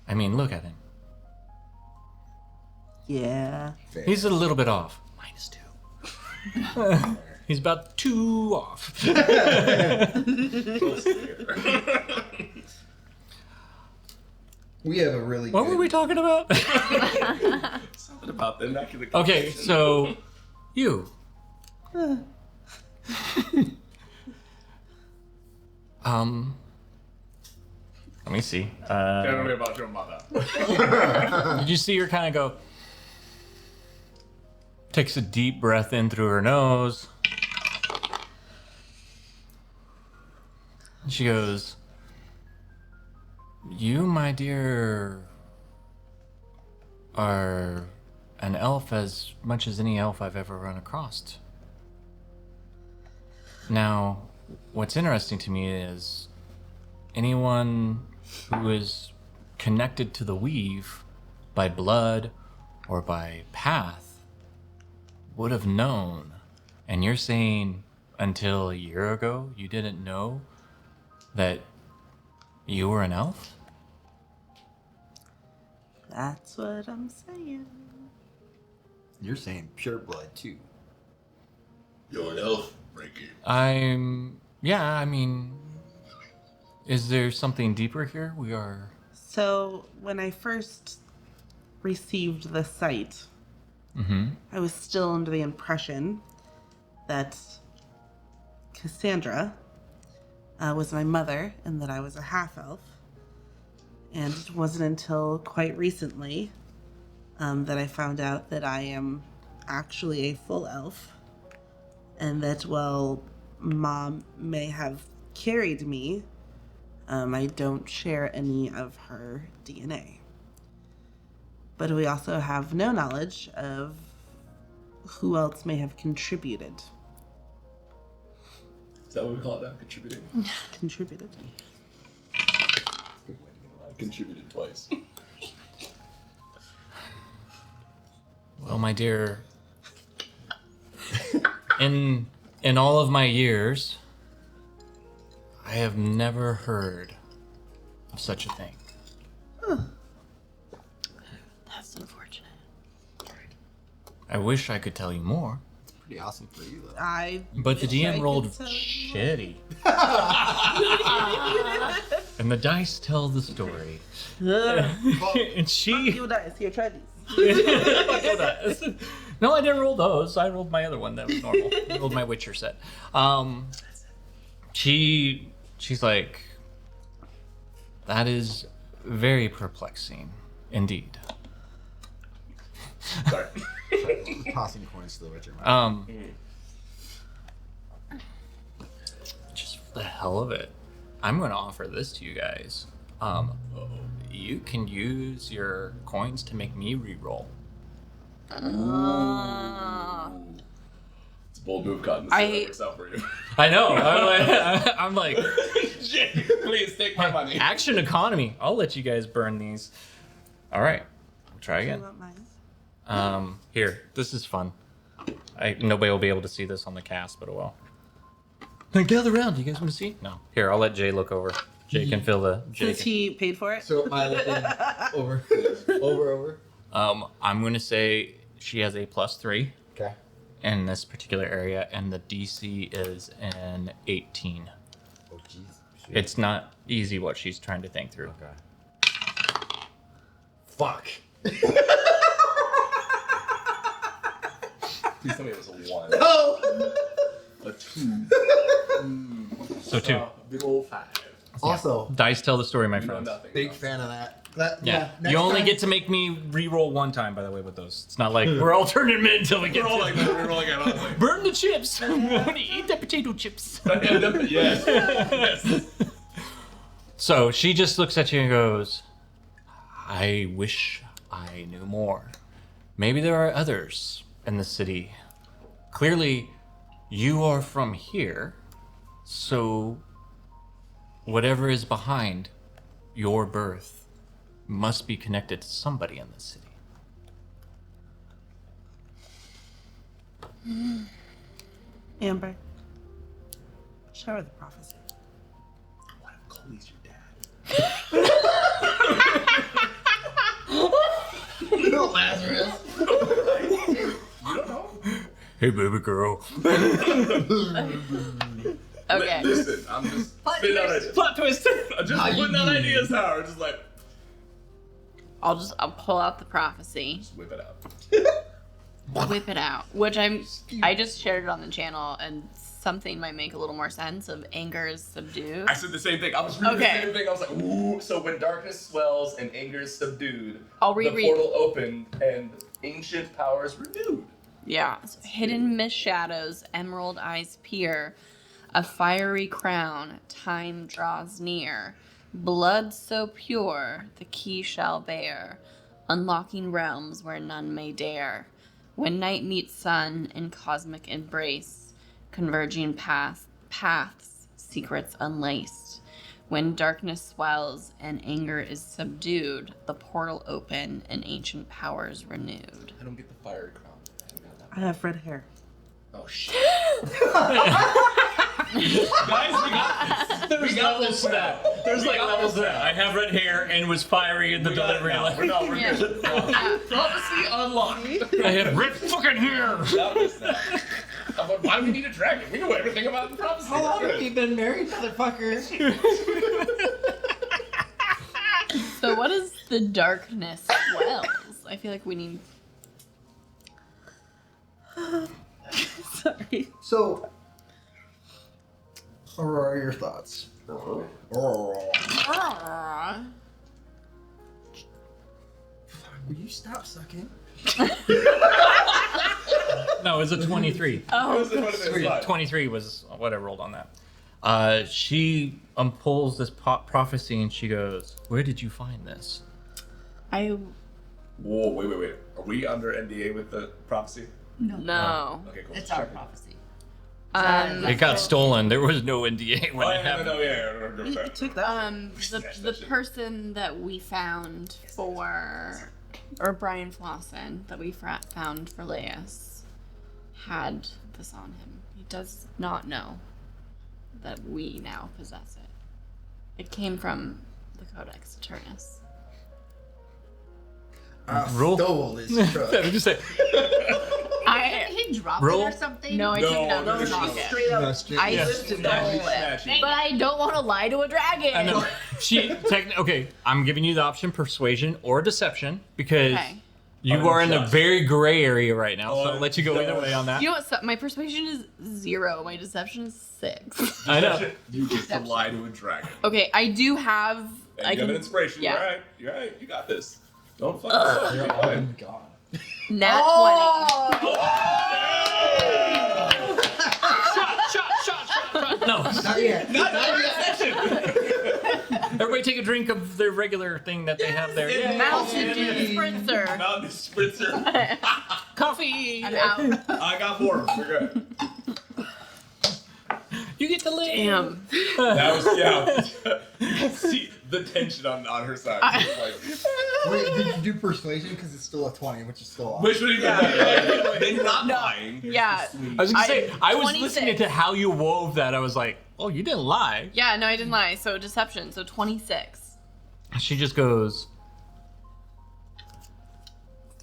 I mean, look at him. Yeah. Fair. He's a little bit off. -2. He's about 2 off. We have a really What good... were we talking about? Something about the immaculate. Okay, conception. so you. Let me see. Tell me about your mother. Did you see her kind of go? Takes a deep breath in through her nose. She goes, "You, my dear, are an elf as much as any elf I've ever run across." Now, what's interesting to me is anyone who is connected to the weave by blood or by path would have known. And you're saying until a year ago you didn't know that you were an elf? That's what I'm saying. You're saying pure blood too. You're an elf, Frankie. I mean, is there something deeper here? We are... So when I first received the sight, I was still under the impression that Cassandra was my mother and that I was a half-elf. And it wasn't until quite recently that I found out that I am actually a full elf. And that while Mom may have carried me, I don't share any of her DNA. But we also have no knowledge of who else may have contributed. Is that what we call it now? Contributing? Contributed. Contributed twice. Well, my dear, in all of my years, I have never heard of such a thing. That's unfortunate. I wish I could tell you more, Pretty awesome for you though. but the wish I DM could rolled tell you shitty. And the dice tell the story. And she... You dice. Here, try these. No, I didn't roll those. I rolled my other one that was normal. I rolled my Witcher set. She's like, that is very perplexing, indeed. Sorry. Tossing coins to the Witcher. Just for the hell of it, I'm going to offer this to you guys. You can use your coins to make me re-roll. It's a bold move, Cotton. That works out for you. I know. I'm like, Jay, please take my money. action economy. I'll let you guys burn these. All right, we'll try Do you again. want mine? Here, this is fun. Nobody will be able to see this on the cast, but it will. Now gather around. Do you guys want to see? No. Here, I'll let Jay look over. Jay can fill the. Since he paid for it? So am I looking over? I'm gonna say she has a +3 Okay. in this particular area, and the DC is an 18. Oh jeez. It's not easy what she's trying to think through. Okay. Fuck. Please tell me it was a 1. Oh. A 2. So 2. Big old 5. Also, Dice tell the story, my You know friends. nothing. big fan of that. Yeah. next You only time- get to make me re-roll one time, by the way, with those. It's not like we're all turning mid until we get We're all to like that. We're all like that. honestly. burn the chips. I'm gonna eat the potato chips. Yes. Yes. So she just looks at you and goes, I wish I knew more. Maybe there are others in the city. Clearly, you are from here, so whatever is behind your birth must be connected to somebody in the city. Amber. Shower the prophecy. What if Chloe's your dad? Lazarus. You don't know. Hey, baby girl. Okay. Listen, I'm just spitting out ideas. Plot twist. I'm just putting out ideas now. We're just like, I'll pull out the prophecy, just whip it out. whip it out, which I just shared it on the channel, and something might make a little more sense of anger is subdued. I said the same thing. I was reading Okay. the same thing. I was like, ooh. So when darkness swells and anger is subdued, I'll the reread. portal opened and ancient powers renewed. Yeah. So hidden mist shadows, emerald eyes peer, a fiery crown, time draws near. Blood so pure, the key shall bear, unlocking realms where none may dare. When night meets sun in cosmic embrace, converging paths, secrets unlaced. When darkness swells and anger is subdued, the portal open and ancient powers renewed. I don't get the fire crown. I have red hair. Oh shit. Guys, we got this. There's levels to that. There's like levels to that. I have red hair and was fiery in the delivery line. We're good. Prophecy unlocked. I have red fucking hair. Why do we need a dragon? We know everything about the prophecy. How long have you been married, motherfucker? So what is the darkness swells? I feel like we need... Sorry. So, Aurora, your thoughts? Will you stop sucking? No, it was a 23. Oh, 23 was what I rolled on that. She pulls this prophecy and she goes, "Where did you find this?" I... Whoa, wait. Are we under NDA with the prophecy? No. Okay, cool. It's our prophecy. It got stolen. There was no NDA when it happened. You took that. The person that we found for... Or Brian Flosson, that we found for Laius, had this on him. He does not know that we now possess it. It came from the Codex Aternus. Roll. Stole his truck. Did you say? Did he drop Roll. it or something? No, I No, took it out no, of his no, pocket. Straight up. No, straight- I yeah. stole Snatchy, it. snatchy. But I don't want to lie to a dragon. I know. Okay, I'm giving you the option: persuasion or deception, because Okay. you are in a Unjust. very gray area right now. So Oh, I'll let you go either way on that. You know what? So my persuasion is 0. My deception is 6. I know. You get to lie to a dragon. Okay, I do have. And I you have can an inspiration. yeah. You're all right. You got this. Don't fuck up. You're fine. God. nat Shot. No. Not yet. Everybody take a drink of their regular thing that they have there. 20. Mountain Dew spritzer. Now this spritzer. Coffee. I'm out. I got more. We're good. You get to live. Damn. That was See the tension on her side. It's like, Wait, did you do persuasion? Because it's still a 20, which is still off. which would even better. Then you're not lying. Yeah. I was gonna say, I was 26. listening to how you wove that. I was like, oh, you didn't lie. Yeah, no, I didn't lie. So deception. So 26. She just goes,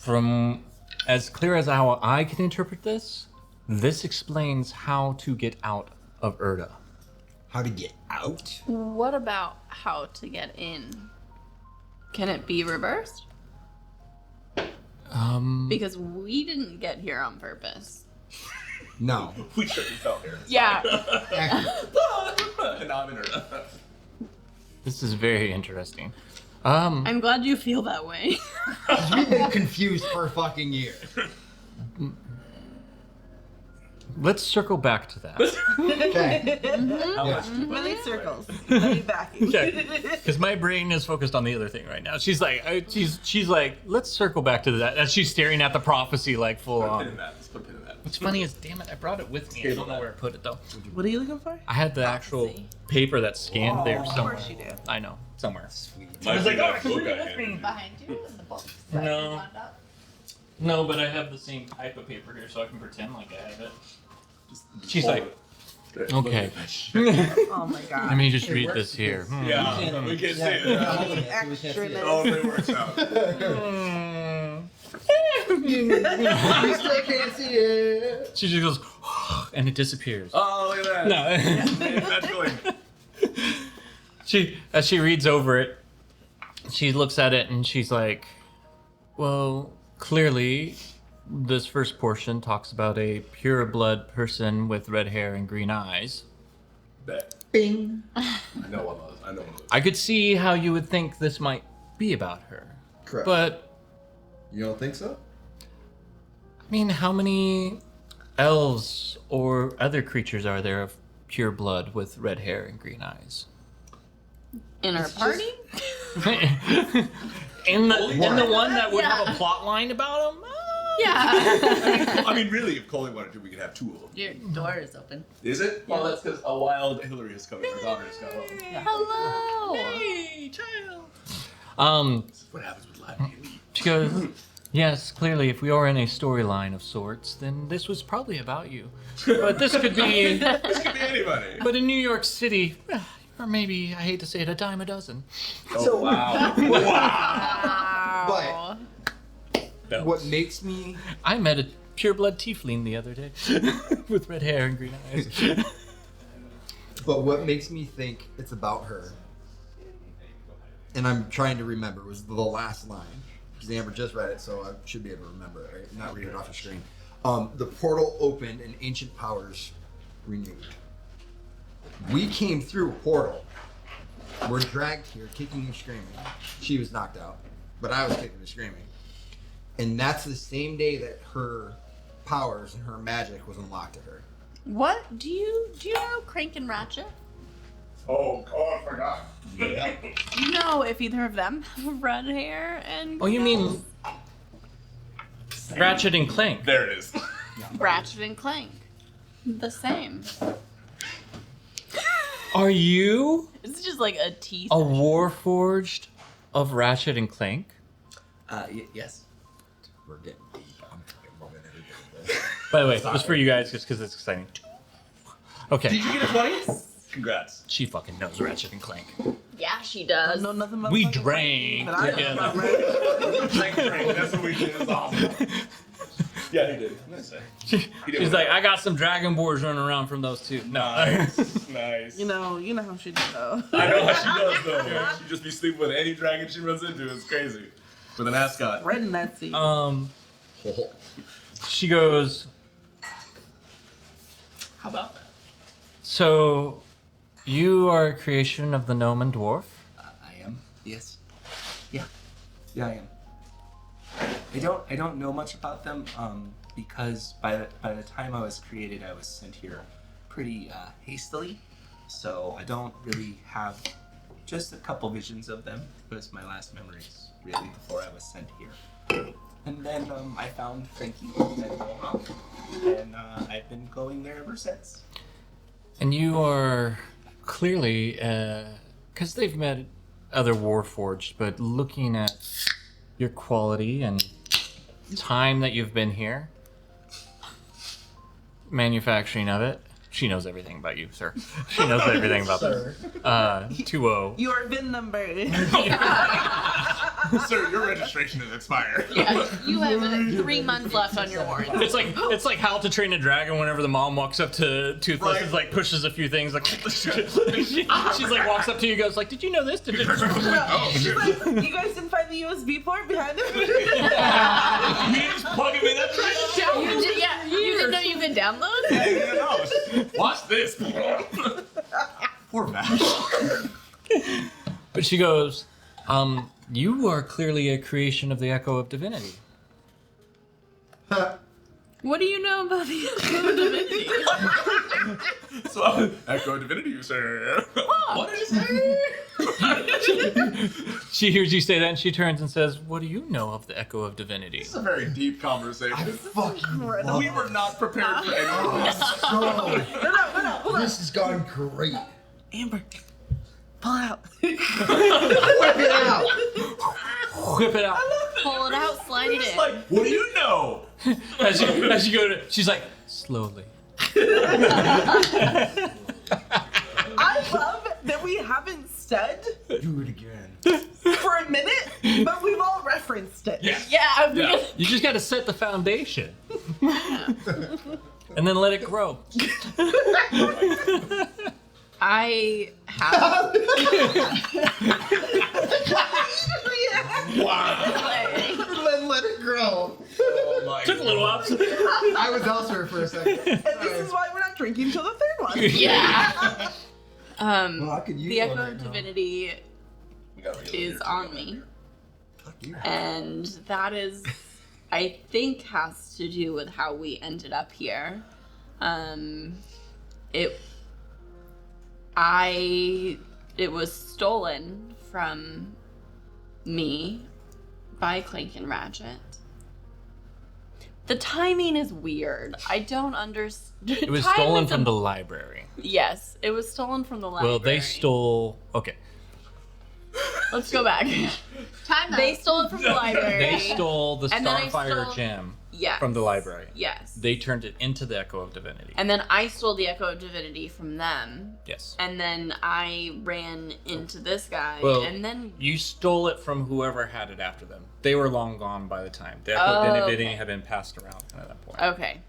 from as clear as how I can interpret this, this explains how to get out of Erda. How to get out? What about how to get in? Can it be reversed? Because we didn't get here on purpose. No. We shouldn't fell here. Yeah. And now I'm in her. This is very interesting. I'm glad you feel that way. We've been confused for a fucking year. Let's circle back to that. Okay. How Yeah. much? Many circles. Many backing. Because my brain is focused on the other thing right now. She's like, she's like, let's circle back to that. As she's staring at the prophecy like full Put a pin on. in that. Let's put a pin in that. What's funny is, damn it, I brought it with me. I don't know where I put it though. What are you looking for? I had the actual paper that's scanned there Of somewhere. course you do. I know, somewhere. Sweet. I was like, that book I had. Behind you in the book. No. No, but I have the same type of paper here, so I can pretend like I have it. She's like, okay. Oh my god. Let me just read this here. Yeah, we can see it. Extra minutes. Oh, it works out. We still can't see it. She just goes, and it disappears. Oh, look at that. No. That's really. As she reads over it, she looks at it and she's like, well, clearly this first portion talks about a pure blood person with red hair and green eyes. Bet. Bing. I know one of those. I know one of those. I could see how you would think this might be about her. Correct. But, You don't think so? I mean, how many elves or other creatures are there of pure blood with red hair and green eyes? In our party? in the one that would have a plot line about them? Yeah. I mean, really, if Coley wanted to, we could have two of them. Your door is open. Is it? Well, that's because a wild Hillary has come in. Her daughter has got home. Hello. Hey, child. This is what happens with live D&D. She goes, yes, clearly, if we are in a storyline of sorts, then this was probably about you. But this could be, This could be anybody. but in New York City, or maybe, I hate to say it, a dime a dozen. Oh, wow. Wow. What makes me I met a pureblood tiefling the other day with red hair and green eyes. what makes me think it's about her, and I'm trying to remember, was the last line. Because Amber just read it, so I should be able to remember it, right? Not read it off the screen. The portal opened and ancient powers renewed. We came through a portal. We're dragged here, kicking and screaming. She was knocked out, but I was kicking and screaming. And that's the same day that her powers and her magic was unlocked to her. What do you know Crank and Ratchet? Oh, I forgot. Yeah. Do you know if either of them have red hair and Oh, you mean Ratchet and Clank? There it is. Ratchet and Clank? The same. Are you It's just like a teeth. a warforged of Ratchet and Clank? Yes. We're getting deep. I'm fucking loving everything. By the way, just for you guys, just because it's exciting. Okay, Did you get a 20? Congrats. she fucking knows Ratchet and Clank. Yeah, she does. No, nothing about We fucking drank but I don't together. know about red. That's what we did. It's awesome. Yeah, he did. Nice. He did. She's like, I got some dragon boars running around from those two. No. Nice. Nice. You know how she does though. I know how she does though. She just be sleeping with any dragon she runs into. It's crazy. With an ascot. Red and that seed. She goes, How about that? so you are a creation of the gnome and dwarf? I am. Yes. Yeah. Yeah, I am. I don't know much about them because by the time I was created, I was sent here pretty hastily. So I don't really have just a couple visions of them. It was my last memories really before I was sent here. And then I found Frankie and I've been going there ever since. And you are clearly, because they've met other Warforged, but looking at your quality and time that you've been here, manufacturing of it, she knows everything about you, sir. She knows everything about this. 2-0. Your VIN number. Sir, your registration is expired. Yeah, you have 3 months left on your warrant. It's like How to Train a Dragon whenever the mom walks up to Toothless and like pushes a few things like she's like walks up to you and goes like, did you know this? She's like, you guys didn't find the USB port behind it? Me just plugging me. That's right. You didn't know you could download? No. Watch this. Poor Vash. But she goes, you are clearly a creation of the Echo of Divinity. What do you know about the Echo of Divinity? So, Echo Divinity, sir. What did you say? She hears you say that and she turns and says, what do you know of the Echo of Divinity? It's a very deep conversation. Fucking We were not prepared for any of this. so, this has gone great. Amber, pull out. Whip it out. Whip it out. Pull it out, slide it in. Like, what do you know? As you go to, she's like, slowly. I love that we haven't said Do it again. for a minute, but we've all referenced it. Yeah, because You just got to set the foundation. And then let it grow. I have. Then let it grow. Oh my Took a little while. I was elsewhere for a second. And this is why we're not drinking till the third one. Yeah. Well, I could use The one Echo right of now. Divinity We gotta read is it. on me. Fuck you. And that is, I think, has to do with how we ended up here. It was stolen from me by Clank and Ratchet. The timing is weird. I don't understand. It was stolen from the library. Yes, it was stolen from the library. Well, they stole. Okay. Let's go back. Time They stole it from the library. They stole the And then I Starfire stole- gem Yes. from the library. Yes. They turned it into the Echo of Divinity. And then I stole the Echo of Divinity from them. Yes. And then I ran into this guy. Well, and then you stole it from whoever had it after them. They were long gone by the time. The Echo of Divinity okay. had been passed around at that point. okay.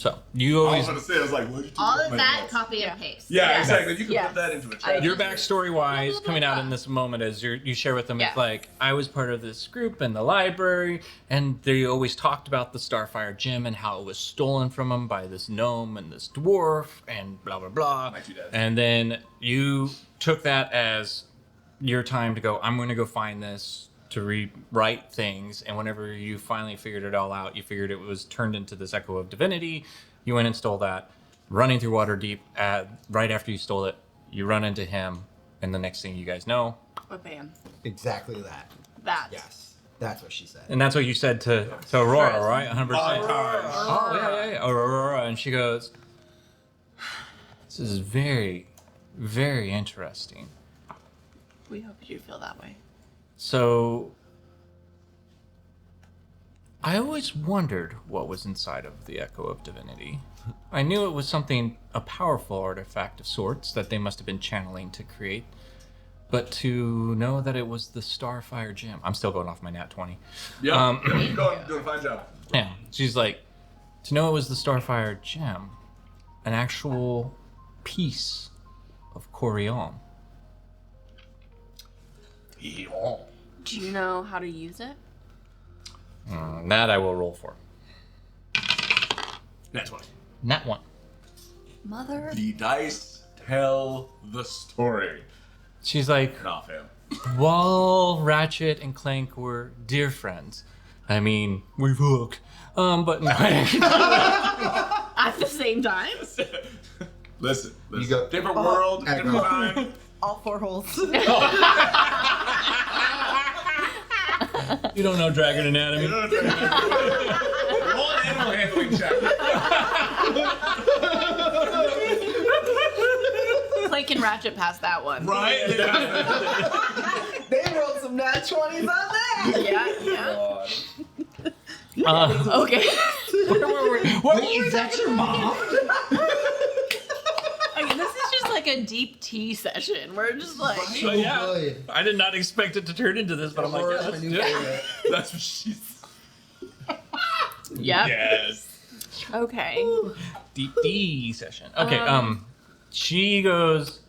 So, you I was always... going to say, I was like, what did you do All with of my that, notes? copy and paste. Yeah, Yeah. exactly. You can Yes. put that into a I- chat. Your backstory wise, Blah, blah, coming out blah. in this moment as you share with them, Yeah. it's like, I was part of this group in the library, and they always talked about the Starfire gem and how it was stolen from them by this gnome and this dwarf, and blah, blah, blah. My two dads. And then you took that as your time to go, I'm going to go find this to rewrite things, and whenever you finally figured it all out, you figured it was turned into this Echo of Divinity. You went and stole that, running through Waterdeep. Right after you stole it, you run into him, and the next thing you guys know, But bam. Exactly that. That. Yes. That's what she said. and that's what you said to Aurora, right? 100%. Montage. Oh, yeah. Aurora, and she goes, this is very, very interesting. We hope you feel that way. So, I always wondered what was inside of the Echo of Divinity. I knew it was something, a powerful artifact of sorts that they must have been channeling to create. But to know that it was the Starfire gem. I'm still going off my nat 20. Yeah, keep going. Doing a fine job. Yeah, she's like, to know it was the Starfire gem, an actual piece of Corion. Do you know how to use it? That I will roll for. Next one. Nat 1. Mother. The dice tell the story. She's like, Not him. while Ratchet and Clank were dear friends, I mean, we've hooked. But no. At the same time? Listen. You go- Different world, Echo. different time. All 4 holes. You don't know dragon anatomy. Roll an animal handling check. Clank and Ratchet passed that one. Right? They rolled some nat 20s on that. Yeah, yeah. Okay. Wait, is that your mom? Okay, this is just like a deep tea session. We're just like, So yeah. good. I did not expect it to turn into this, but I'm like, yeah, Aurora's my let's new do it. favorite. That's what she's. yep. Yes. Okay. Deep D session. Okay, she goes.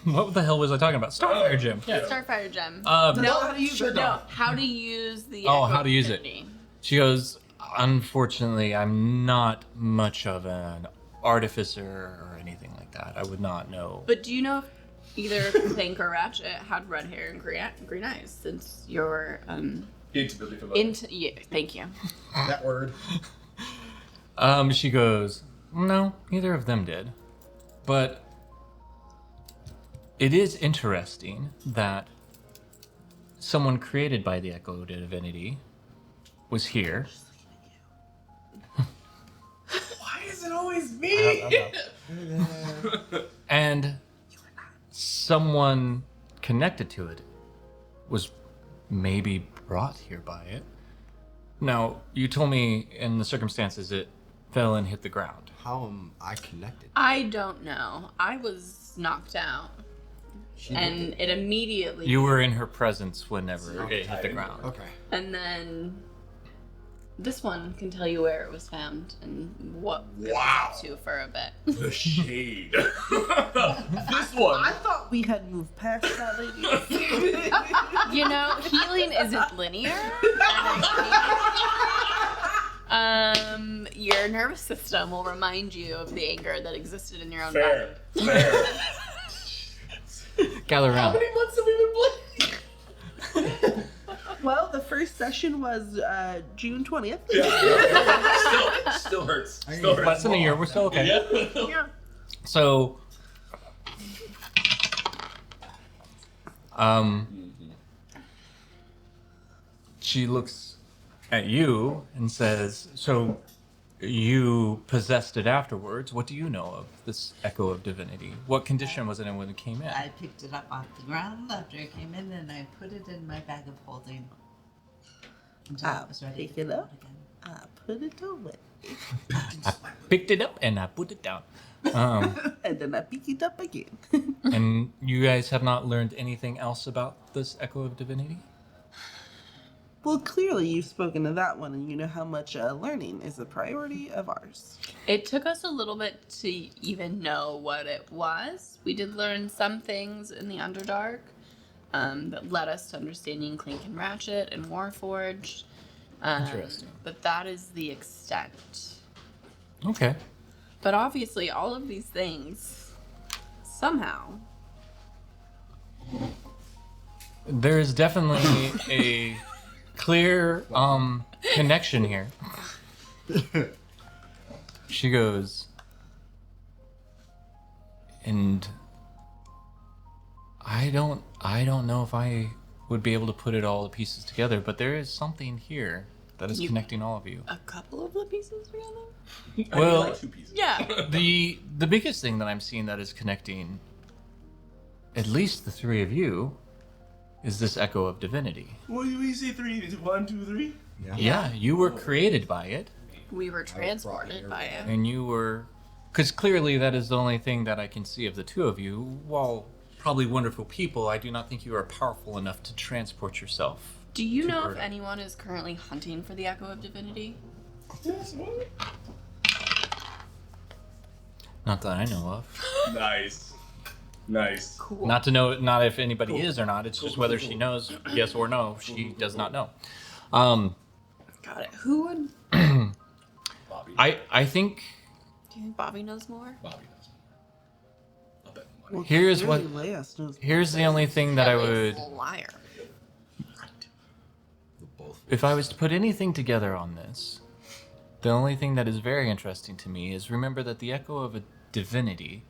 What the hell was I talking about? Starfire gem. Yeah. Starfire gem. How do you Sure use it? No, how to use the Oh, Echo how to use it. Divinity. She goes, unfortunately, I'm not much of an artificer or anything like that. I would not know. But do you know if either Clank or Ratchet had red hair and green eyes? Since you're Intimately familiar. yeah, thank you. That word. She goes, no, neither of them did. But it is interesting that someone created by the Echo Divinity was here. Why is it always me? And someone connected to it was maybe brought here by it. Now, you told me in the circumstances it fell and hit the ground. How am I connected? I don't know. I was knocked out, She and it immediately. You were in her presence whenever it hit the ground. Okay. And then this one can tell you where it was found and what it Wow. was up to for a bit. The shade. This one. I thought we had moved past that, lady. You know, healing isn't linear. Your nervous system will remind you of the anger that existed in your own Fair. body. Fair. Gather How around. many months have we been playing? Well, the first session was June 20th. Yeah. Still hurts. Still hurts. Less than a year, we're still okay. Yeah. Yeah. So, she looks at you and says, "So you possessed it afterwards. What do you know of this echo of divinity? What condition was it in when it came in?" I picked it up off the ground after it came in, and I put it in my bag of holding until it was ready Pick to it come up. out again. I put it away. I picked it up and I put it down. And then I pick it up again. And you guys have not learned anything else about this echo of divinity? Well, clearly you've spoken to that one, and you know how much learning is a priority of ours. It took us a little bit to even know what it was. We did learn some things in the Underdark that led us to understanding Clink and Ratchet and Warforged. Interesting. But that is the extent. Okay. But obviously, all of these things, somehow. There is definitely a clear connection here. She goes, and I don't know if I would be able to put it all the pieces together, but there is something here that is connecting all of you. A couple of the pieces together? Well, like 2 pieces. Yeah. the biggest thing that I'm seeing that is connecting at least the three of you is this echo of divinity. What do you say? 3? 1, 2, 3? Yeah, you were created by it, We were transported by it. and you were, because clearly that is the only thing that I can see of the two of you. While probably wonderful people, I do not think you are powerful enough to transport yourself. Do you to know if Erda. anyone is currently hunting for the Echo of Divinity? Not that I know of. Nice. Nice. Cool. Not to know, not if anybody is or not. It's just whether she knows yes or no. She does not know. Got it. Who would... Bobby. I think Do you think Bobby knows more? Bobby knows. I'll bet money. Well, Here's clearly what- Leas knows. here's the only thing that I At least would, a liar. if I was to put anything together on this, the only thing that is very interesting to me is remember that the echo of a divinity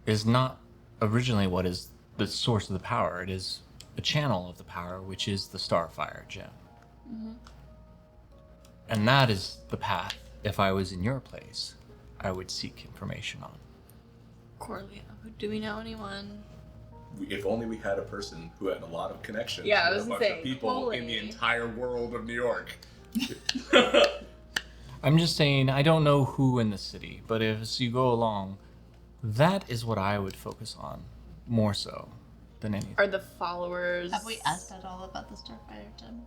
is not originally what is the source of the power. It is a channel of the power, which is the Starfire gem. And that is the path, if I was in your place, I would seek information on. Corleo. Do we know anyone? If only we had a person who had a lot of connections Yeah, I with was a gonna bunch say, of people in the Folly. entire world of New York. I'm just saying, I don't know who in the city, but as you go along, that is what I would focus on more so than anything. Are the followers... Have we asked at all about the Starfire gem?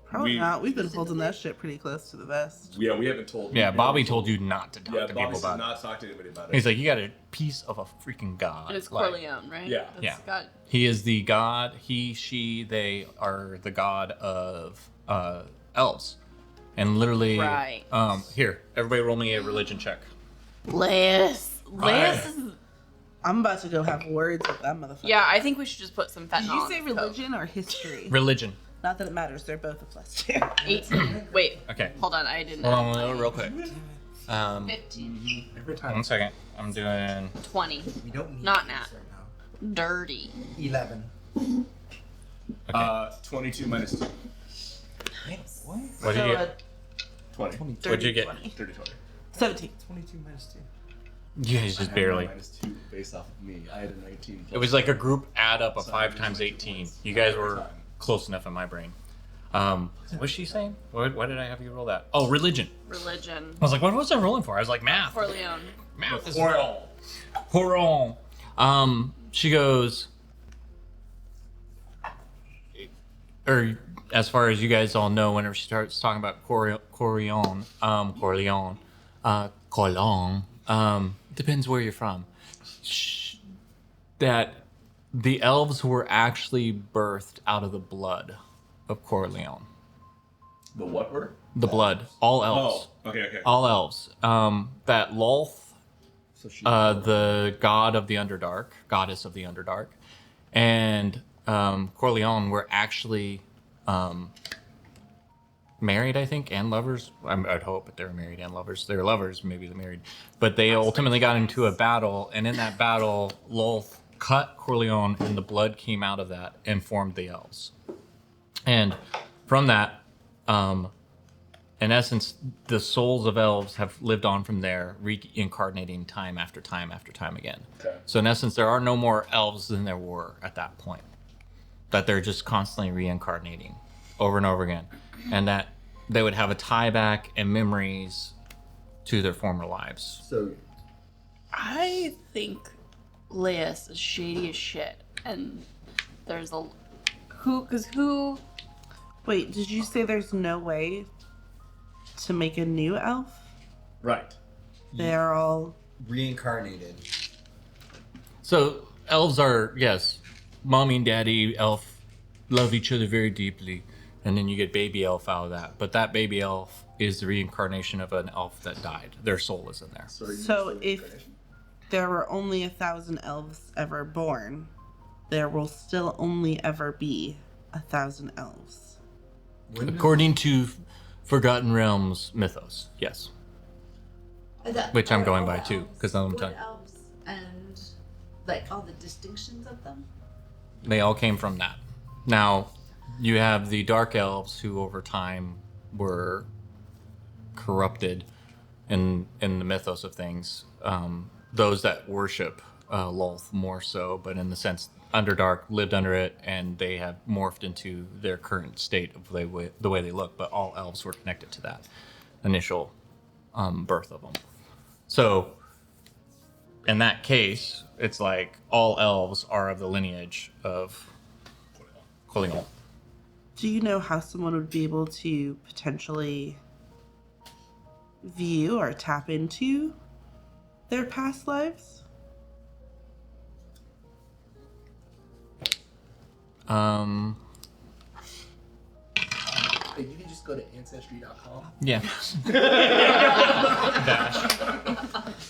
Probably We- not. We've been holding that shit pretty close to the vest. Yeah, we haven't told. Yeah, we Bobby haven't told you not to talk Yeah, to Bobby people said about not talk to anybody about it. it. He's like, you got a piece of a freaking god. And it's Like, Corleone, right? Yeah. That's Yeah. got... he is the god. He, she, they are the god of elves, and literally. Right. Here, everybody, roll me a religion check. Leas. Right. Leas is... I'm about to go have words with that motherfucker. Yeah, I think we should just put some fentanyl Did you on say this coat. religion or history? Religion. Not that it matters. They're both a +2. 18. Wait. Okay. Hold on, I didn't... Hold on, real quick. 15. Every time. 1 second. I'm doing. 20. We don't need Not these Nat. right now. Dirty. 11. Okay. 22 minus 2. What? What did you get? 20. What'd you get? 20. 30, 20. 17. 22 minus 2. Yeah, he's I just had barely. minus 2 based off of me. I had a 19. It was like a group add up of So 5 I times used 18. points You guys every were time. close enough in my brain. What's she saying? What did I have you roll that? Oh, religion. Religion. I was like, what was I rolling for? I was like, math. Corleone. Math is Coral. Horon. She goes, or as far as you guys all know, whenever she starts talking about Corleone, depends where you're from, that the elves were actually birthed out of the blood of Corleone. The what word? The blood. All elves. Oh, okay. All elves. That Lolth, So she. the god of the Underdark, goddess of the Underdark, and Corleone were actually married, I think, and lovers. I'd hope that they were married and lovers. They were lovers, maybe they're married. But they ultimately got into a battle, and in that battle, Lolth cut Corleone, and the blood came out of that and formed the elves. And from that, in essence, the souls of elves have lived on from there, reincarnating time after time after time again. Okay. So in essence, there are no more elves than there were at that point. That they're just constantly reincarnating over and over again. And that they would have a tie back and memories to their former lives. So I think Laius is shady as shit, and there's a who. Wait, did you say there's no way to make a new elf? Right. They're all reincarnated. So elves are, yes, mommy and daddy elf love each other very deeply, and then you get baby elf out of that. But that baby elf is the reincarnation of an elf that died. Their soul is in there. So if there were only 1,000 elves ever born, there will still only ever be 1,000 elves. According to Forgotten Realms mythos, yes. Which I'm going by too, because I'm Wood telling elves and like all the distinctions of them. they all came from that. Now, you have the dark elves who over time were corrupted in the mythos of things. Those that worship Lolth more so, but in the sense Underdark lived under it, and they have morphed into their current state of the way they look. But all elves were connected to that initial birth of them. So, in that case, it's like all elves are of the lineage of Colingol. Do you know how someone would be able to potentially view or tap into their past lives? Hey, you can just go to ancestry.com. Yeah. Dash.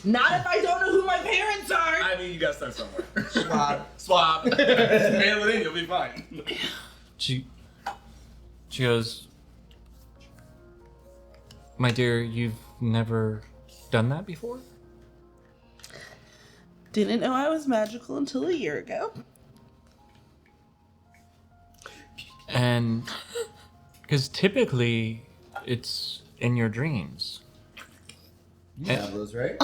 Not if I don't know who my parents are! I mean, you gotta start somewhere. Swap. Swap. Mail it in, you'll be fine. She goes, my dear, you've never done that before? Didn't know I was magical until a year ago. And because typically it's in your dreams. You have those, right?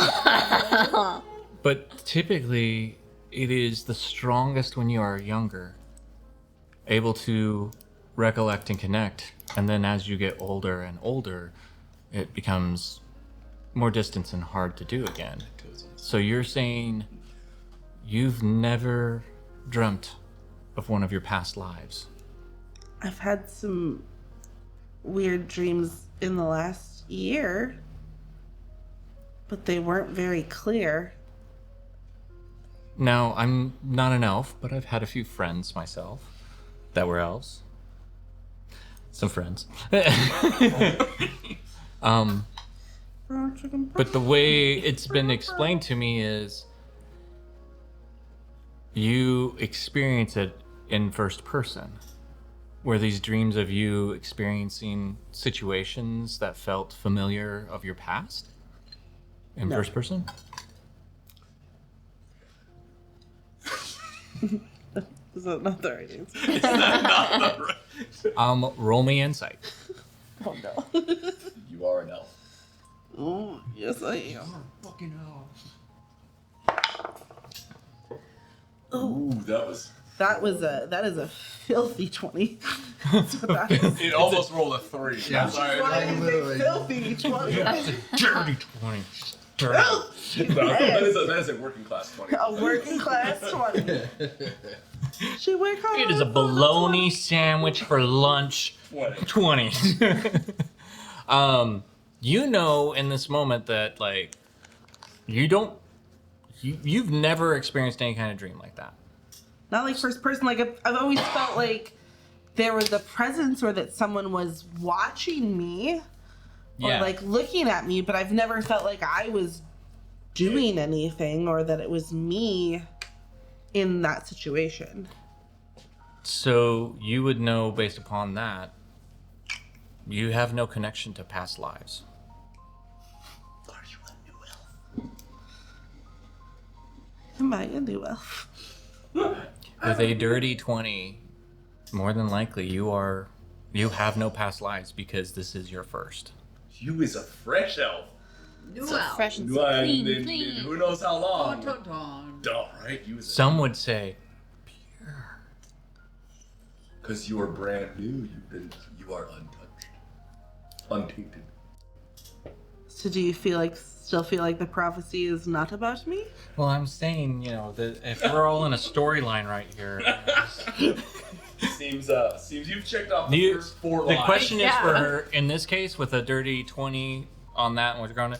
But typically it is the strongest when you are younger, able to recollect and connect. And then as you get older and older, it becomes more distant and hard to do again. So you're saying you've never dreamt of one of your past lives? I've had some weird dreams in the last year, but they weren't very clear. Now, I'm not an elf, but I've had a few friends myself that were elves. Some friends. But the way it's been explained to me is you experience it in first person. Were these dreams of you experiencing situations that felt familiar of your past? In No. first person? Is that not the right answer? Roll me insight. Oh no. You are an elf. Oh, yes I am. Fucking hell. Oh, Ooh, that was. that is a filthy 20. That's what that is. It almost rolled a 3. Yeah. I'm sorry. Like, Why is literally. it filthy 20? Dirty 20. That is a working class 20. A working class 20. She work hard. It is a bologna sandwich for lunch. 20. 20. You know in this moment that, like, you've never experienced any kind of dream like that. Not like first person. Like I've always felt like there was a presence or that someone was watching me or Yeah. like looking at me, but I've never felt like I was doing anything or that it was me in that situation. So you would know based upon that, you have no connection to past lives. Are you a new elf? Am I a new elf? With a dirty 20, more than likely you have no past lives because this is your first. You is a fresh elf. New So elf. fresh and New elf clean, in clean. who knows how long. Dun, dun, dun. All right, you is Some would say, because you are brand new. You are untouched, untainted. So do you still feel like the prophecy is not about me? well, I'm saying, you know, that if we're all in a storyline right here, Seems you've checked off the You- first 4 the lines. question is for Yeah. her in this case with a dirty 20 on that and what's going on.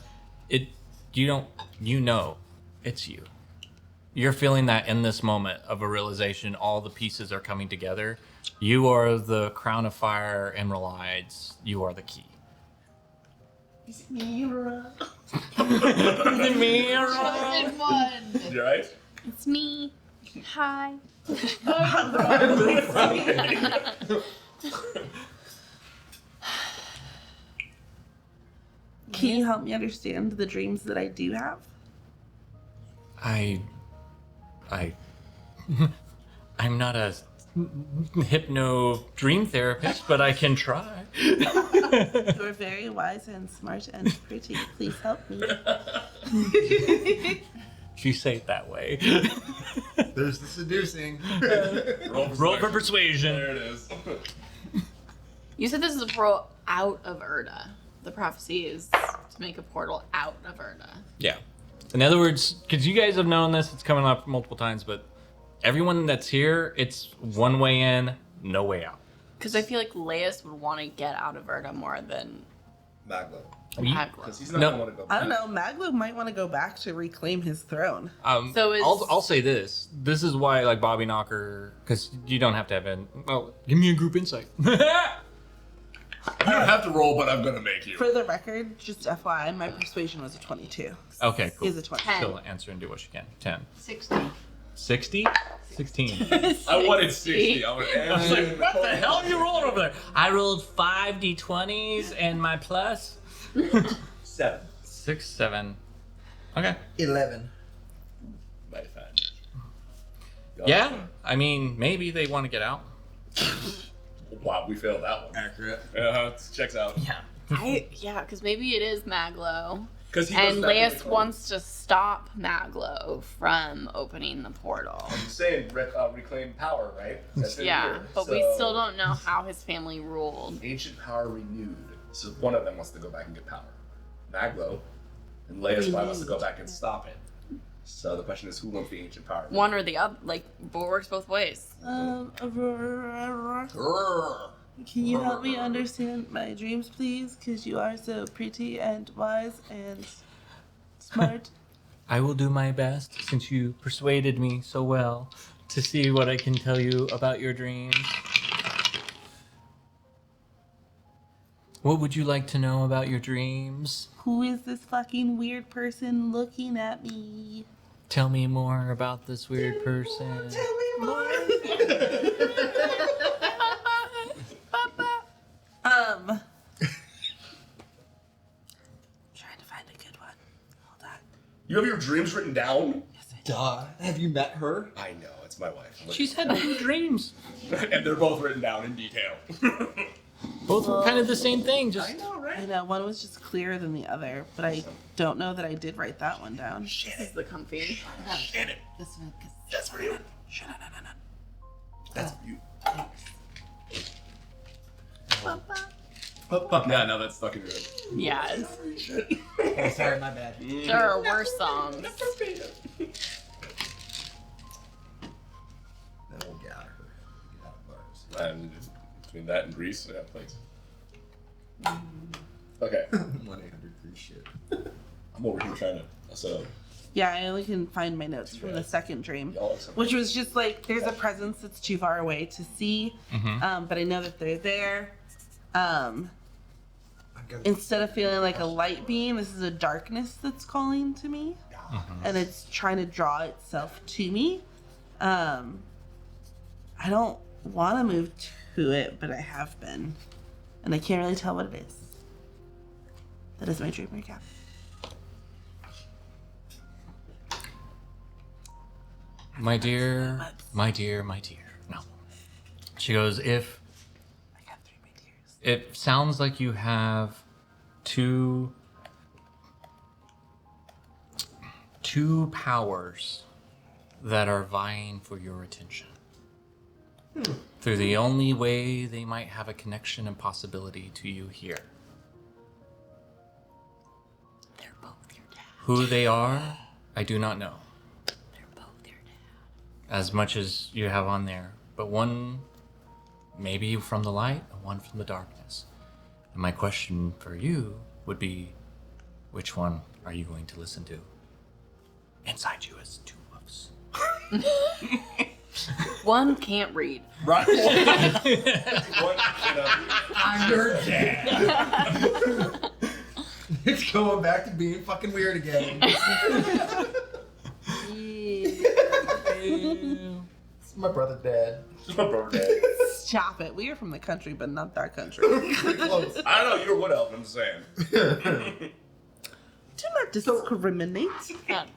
You know, it's you. You're feeling that in this moment of a realization, all the pieces are coming together. You are the crown of fire, emerald eyes. You are the key. Chosen one. You right? It's me. Hi. Can you help me understand the dreams that I do have? I'm not a hypno dream therapist, but I can try. You're very wise and smart and pretty. Please help me. She say it that way. There's the seducing. Roll for persuasion. There it is. You said this is a portal out of Erda. The prophecy is to make a portal out of Erda. Yeah. In other words, because you guys have known this, it's coming up multiple times, but everyone that's here, it's one way in, no way out. Because I feel like Laius would want to get out of Erda more than Maglo. Maglo. Because he's not No. gonna want to go I back. don't know. Maglo might want to go back to reclaim his throne. So is- I'll say this. This is why, like, Bobby Knocker, because you don't have to have give me a group insight. You don't have to roll, but I'm gonna make you. For the record, just FYI, my persuasion was a 22. Okay, cool. Is a 20. 10. Still answer and do what you can. 10. 60. 60? 16. I wanted 60. I was like, What the hell are you rolling over there? I rolled 5 d20s and my plus 7. 6, 7. Okay. 11. Mighty fine. Yeah, I mean, maybe they want to get out. Wow, we failed that one. Accurate. Checks out. Yeah. Yeah, because maybe it is Maglo. Because he And goes back to Laius reclaim. wants to stop Maglo from opening the portal. I'm saying reclaim power, right? That's in Yeah, here. but we So, still don't know how his family ruled. Ancient power renewed. So one of them wants to go back and get power. Maglo and Laius probably wants to go back and stop it. So the question is, who wants the ancient power? One or the other, like, but it works both ways. Can you help me understand my dreams, please? Because you are so pretty and wise and smart. I will do my best since you persuaded me so well to see what I can tell you about your dreams. What would you like to know about your dreams? Who is this fucking weird person looking at me? Tell me more about this weird person. Tell me more. Trying to find a good one. Hold on. You have your dreams written down? Duh. Have you met her? I know, it's my wife. She said two dreams. And they're both written down in detail. Both were kind of the same thing, just know, right? I know one was just clearer than the other, but I don't know that I did write that one down. This is the comfy. Damn it. This one. 'Cause That's for you. That's for you. Yeah, no, that's stuck in your head. Yes. Oh, sorry, my bad. There are worse songs. Then we'll get out of her. Get out of bars. And between that and Greece, yeah, thanks. Okay, 1-800-3 shit. I'm over here trying to. So, Yeah, I only can find my notes from the second dream, y'all have something. which was just like there's a presence that's too far away to see, but I know that they're there. Instead of feeling like a light beam, this is a darkness that's calling to me, and it's trying to draw itself to me. I don't want to move to it, but I have been, and I can't really tell what it is. That is my dream recap. my dear. No. She goes, if I got 3 big tears. it sounds like you have two powers that are vying for your attention. Through the only way they might have a connection and possibility to you here. They're both your dad. Who they are, I do not know. They're both your dad. As much as you have on there, but one maybe from the light and one from the darkness. And my question for you would be, which one are you going to listen to? Inside you is two wolves. One can't read. Right. I'm your dad. It's going back to being fucking weird again. It's my brother dad. Just my brother dad. Stop it. We are from the country, but not that country. Pretty close. I don't know, you're a wood elf, I'm just saying. Do not discriminate. God.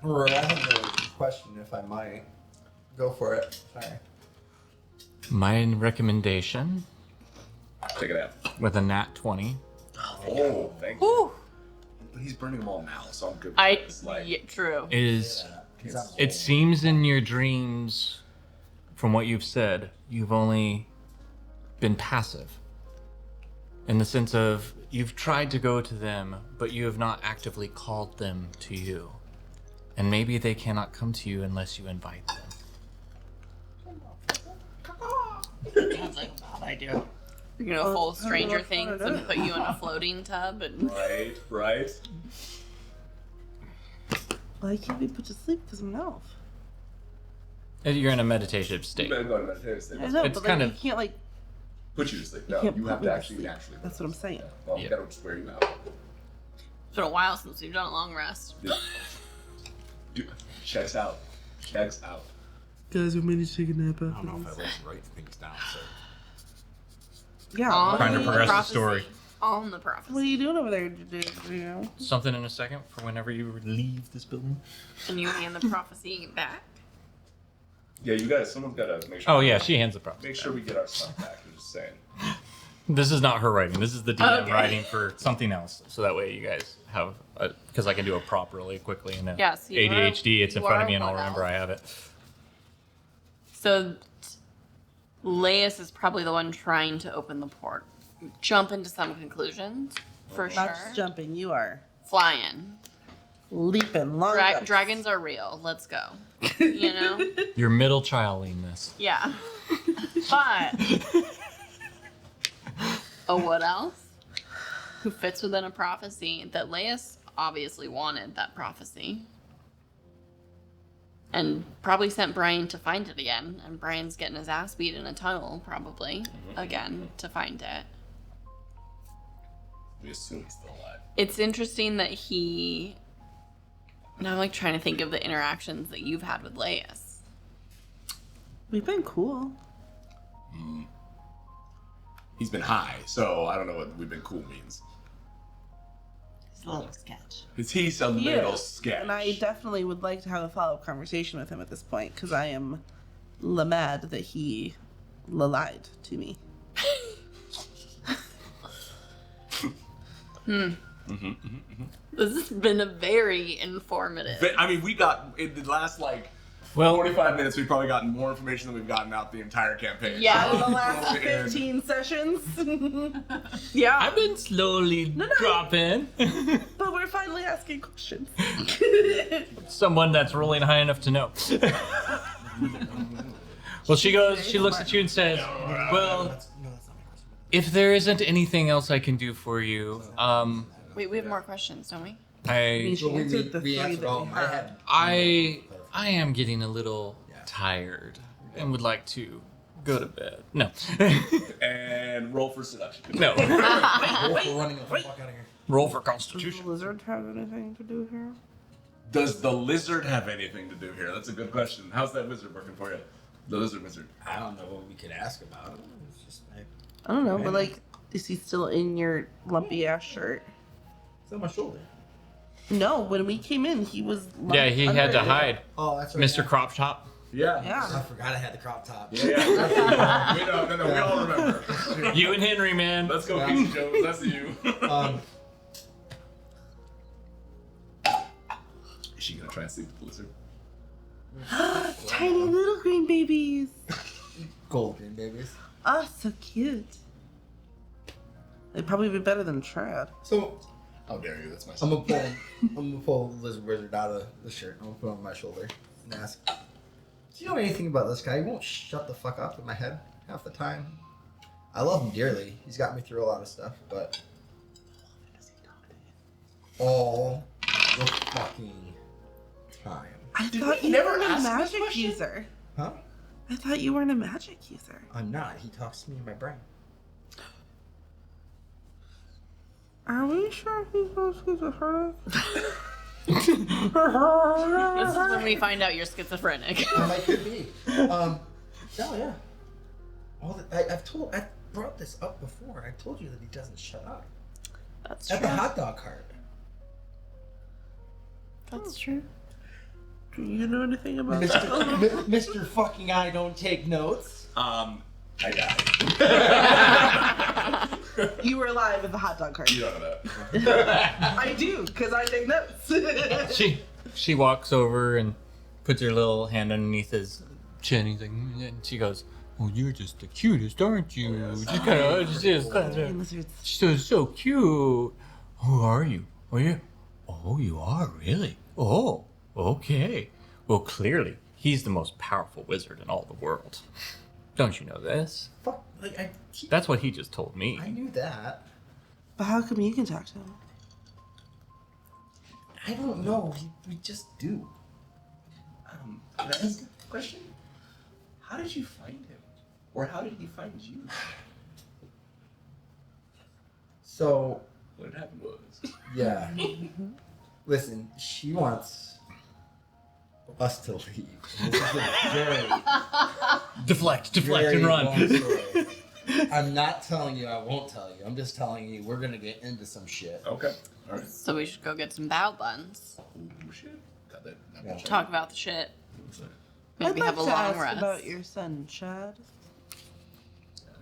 Right, I have a question, if I might. Go for it. Sorry. My recommendation, Check it out. with a nat 20, Oh, thank you. Whew. But he's burning them all now, so I'm good. with I. this, like, Yeah, true. is He's not it seems in your dreams, from what you've said, you've only been passive. In the sense of, you've tried to go to them, but you have not actively called them to you. And maybe they cannot come to you unless you invite them. Sounds like a bad idea. You're gonna full Stranger Things and put you in a floating tub and. right. Well, I can't be put to sleep because I'm an elf. You're in a meditative You state. better go to meditation state. I know, It's but kind like, of- you can't like. Put you to sleep. No, can't you put have me to to actually sleep. naturally. That's what I'm saying. Well, Yeah. you gotta swear you out. It's been a while since we've done a long rest. Dude, checks out. Checks out. Guys, we need to take a nap I after don't know if I this. wrote the right things down, so. Yeah. On Trying to the progress the prophecy. story. On the prophecy. What are you doing over there, dude? You know? Something in a second for whenever you leave this building. And you hand the prophecy back. Yeah, you guys, someone's gotta make sure. Oh yeah, she hands the props. Make sure we get our stuff back. I'm just saying. This is not her writing. This is the DM Okay. writing for something else. So that way you guys have, because I can do it properly, quickly. And Yes, you ADHD, it's in you front are of me and I'll one remember elf. I have it. So, Laius is probably the one trying to open the port. Jump into some conclusions, for Not sure. just jumping, you are Flying. leaping long. jumps. Dragons are real. Let's go. You know? You're middle childing this. Yeah. But what else? Who fits within a prophecy that Laius obviously wanted that prophecy. And probably sent Brian to find it again. And Brian's getting his ass beat in a tunnel, probably, again, to find it. We assume he's still alive. It's interesting that he. Now I'm like trying to think of the interactions that you've had with Laius. We've been cool. He's been high, so I don't know what we've been cool means. It's a little sketch. He's a He little is. sketch. And I definitely would like to have a follow-up conversation with him at this point because I am mad that he lied to me. This has been a very informative. But, I mean, we got in the last like Well, 45 minutes. We've probably gotten more information than we've gotten out the entire campaign. Yeah. The last And- 15 sessions. Yeah. I've been slowly dropping. But we're finally asking questions. Someone that's rolling high enough to know. Well, she goes, she looks at you and says, well, if there isn't anything else I can do for you, Wait, we have more questions, don't we? I Well, answered the three answered that all we of them. had. I am getting a little tired and would like to go to bed. No. And roll for seduction. No. We're running the fuck out of here. Roll for Does the constitution. lizard have anything to do here? Does the lizard have anything to do here? That's a good question. How's that wizard working for you? The lizard wizard. I don't know what we could ask about it. It's just like, I don't know, but like, is he still in your lumpy ass shirt? it's on my shoulder. No, when we came in, he was. Yeah, he had to hide. Oh, that's right. Mr. Crop Top. Yeah. Yeah. I forgot I had the crop top. Yeah. We know. No, we all remember. You and Henry, man. Let's go, Casey Jones. That's you. Is she gonna try and sleep with the lizard? Tiny little green babies. Golden babies. Oh, so cute. They'd probably be better than Trad. So How dare you? That's my I'm son. gonna pull the lizard wizard out of the shirt. I'm gonna put it on my shoulder and ask, "Do you know anything about this guy? He won't shut the fuck up in my head half the time. I love him dearly. He's got me through a lot of stuff, but all the fucking time. I thought you never weren't a asked me this magic question? user. Huh? I thought you weren't a magic user. I'm not. He talks to me in my brain. Are we sure he's not schizophrenic? This is when we find out you're schizophrenic. I could be. Hell yeah. I brought this up before. I told you that he doesn't shut up. That's At true. the hot dog cart. That's true. Do you know anything about that? Mr. Fucking I don't take notes. I died. You were alive at the hot dog cart. You don't know that. I do, because I take notes. She walks over and puts her little hand underneath his chin. He's like, and she goes, "Oh, you're just the cutest, aren't you? Just kind of, so cute. Who are you? Oh, yeah. Oh, you are really? Oh, okay. Well, clearly, he's the most powerful wizard in all the world. Don't you know this? Fuck. Like, That's what he just told me. I knew that. But how come you can talk to him? I don't know. We just do. Can I ask a question? How did you find him? Or how did he find you? So, What happened was. yeah. Listen, she wants us to leave. And this is a very, Deflect, very and run. long story. I'm not telling you I won't tell you. I'm just telling you we're gonna get into some shit. Okay. All right. So we should go get some bao buns. Oh, shit. Got that. Yeah. Talk about the shit. I'd Maybe have a like to long ask rest. about your son, Chad.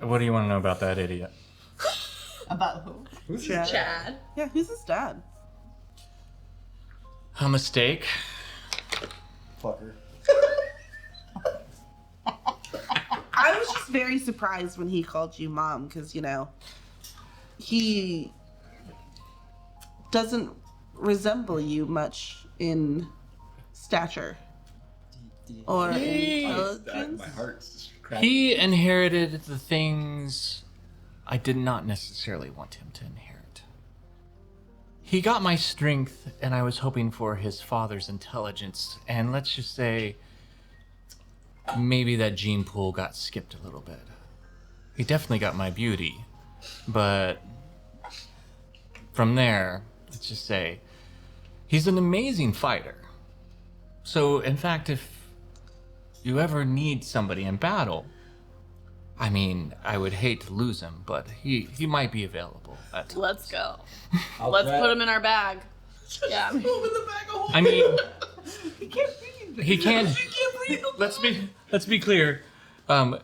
What do you want to know about that idiot? About who? Who's Chad. Chad. Yeah, who's his dad? A mistake. fucker? I was just very surprised when he called you mom, because, you know, he doesn't resemble you much in stature or intelligence. My heart's just cracking. He inherited the things I did not necessarily want him to inherit. He got my strength, and I was hoping for his father's intelligence, and let's just say maybe that gene pool got skipped a little bit. He definitely got my beauty, but from there, let's just say he's an amazing fighter. So, in fact, if you ever need somebody in battle, I mean, I would hate to lose him, but he might be available at times. Let's go. I'll Let's grab- put him in our bag. Yeah. I mean, he can't. Let's be clear. I'm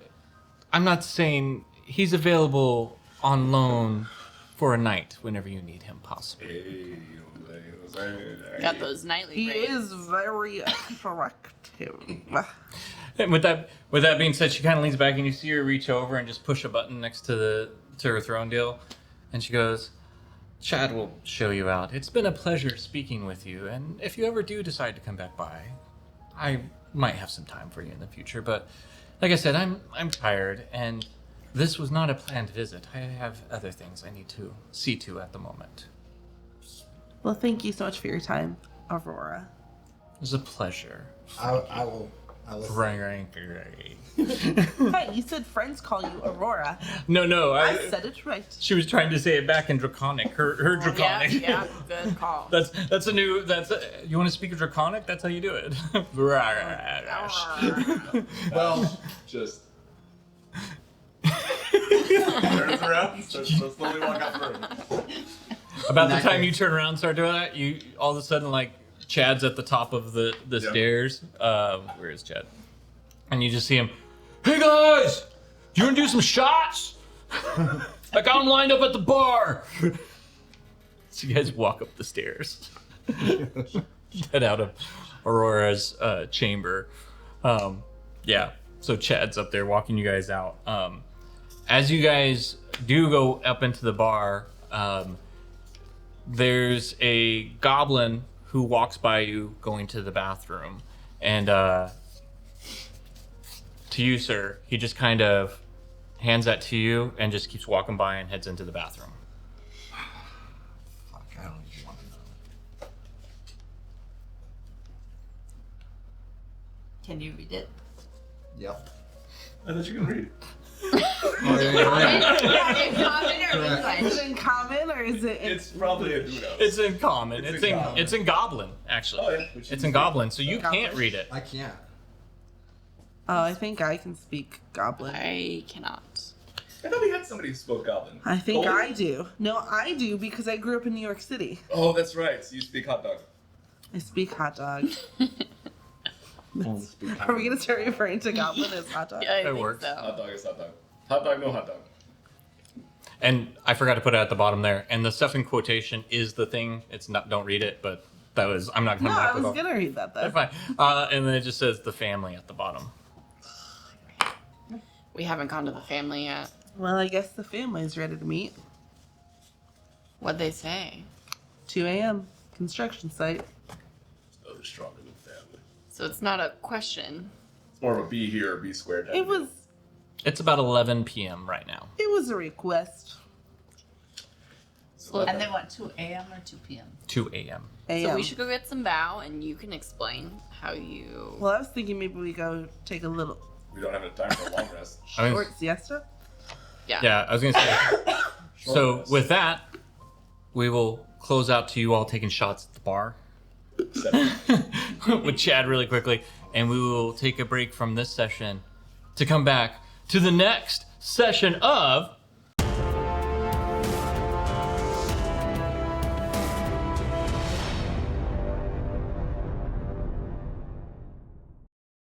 not saying he's available on loan for a night whenever you need him, possibly. Got those nightly He rates. is very attractive. And with that being said, she kind of leans back and you see her reach over and just push a button next to her throne deal, and she goes, "Chad will show you out. It's been a pleasure speaking with you, and if you ever do decide to come back by, I might have some time for you in the future. But like I said, I'm tired, and this was not a planned visit. I have other things I need to see to at the moment. Well, thank you so much for your time, Aurora. It was a pleasure. I will. Right. Hey, you said friends call you Aurora. No, I said it right. She was trying to say it back in Draconic. Her Yeah, Draconic. yeah, good call. That's a new. You want to speak of Draconic? That's how you do it. Well, Just. Turns around, so slowly walk out through. About the time you turn around and start doing that, you all of a sudden like Chad's at the top of the Yeah. stairs. Where is Chad? and you just see him. Hey guys, you wanna do some shots? I got them lined up at the bar. So you guys walk up the stairs, head out of Aurora's chamber. Yeah, so Chad's up there walking you guys out. As you guys do go up into the bar, there's a goblin who walks by you going to the bathroom. And to you, sir, he just kind of hands that to you and just keeps walking by and heads into the bathroom. Fuck, I don't even want to know. Can you read it? Yep. I thought you can read. In common or Is English? it in common or is it in... It's probably a Uno. It's in common. It's in common. It's in goblin, actually. Oh, yeah, which It's is in good. goblin, so you Goblin? can't read it. I can't. Oh, I think I can speak Goblin. I cannot. I thought we had somebody who spoke Goblin. I think Foley? I do. No, I do because I grew up in New York City. Oh, that's right. So you speak hot dog. I speak hot dog. Only speak Are we going to start referring to Goblin as hot dog? Yeah, I It think works. so. Hot dog is hot dog. Hot dog, no hot dog. And I forgot to put it at the bottom there. And the stuff in quotation is the thing. It's not. Don't read it, but that was. I'm not No, coming I back was with all. going to read that That's though. fine. And then it just says the family at the bottom. We haven't gone to the family yet. Well, I guess the family's ready to meet. What'd they say? 2 a.m. Construction site. Oh, stronger than family. So it's not a question. It's more of a B here or B squared. type It deal. was It's about 11 p.m. right now. a request. And they want 2 a.m. or 2 p.m.? 2 a.m. So AM. we should go get some bow, and you can explain how you. Well, I was thinking maybe we go take a little We don't have enough time for a long rest. I mean, short siesta. yeah, I was gonna say. So rest. with that, we will close out to you all taking shots at the bar with Chad really quickly, and we will take a break from this session to come back to the next session of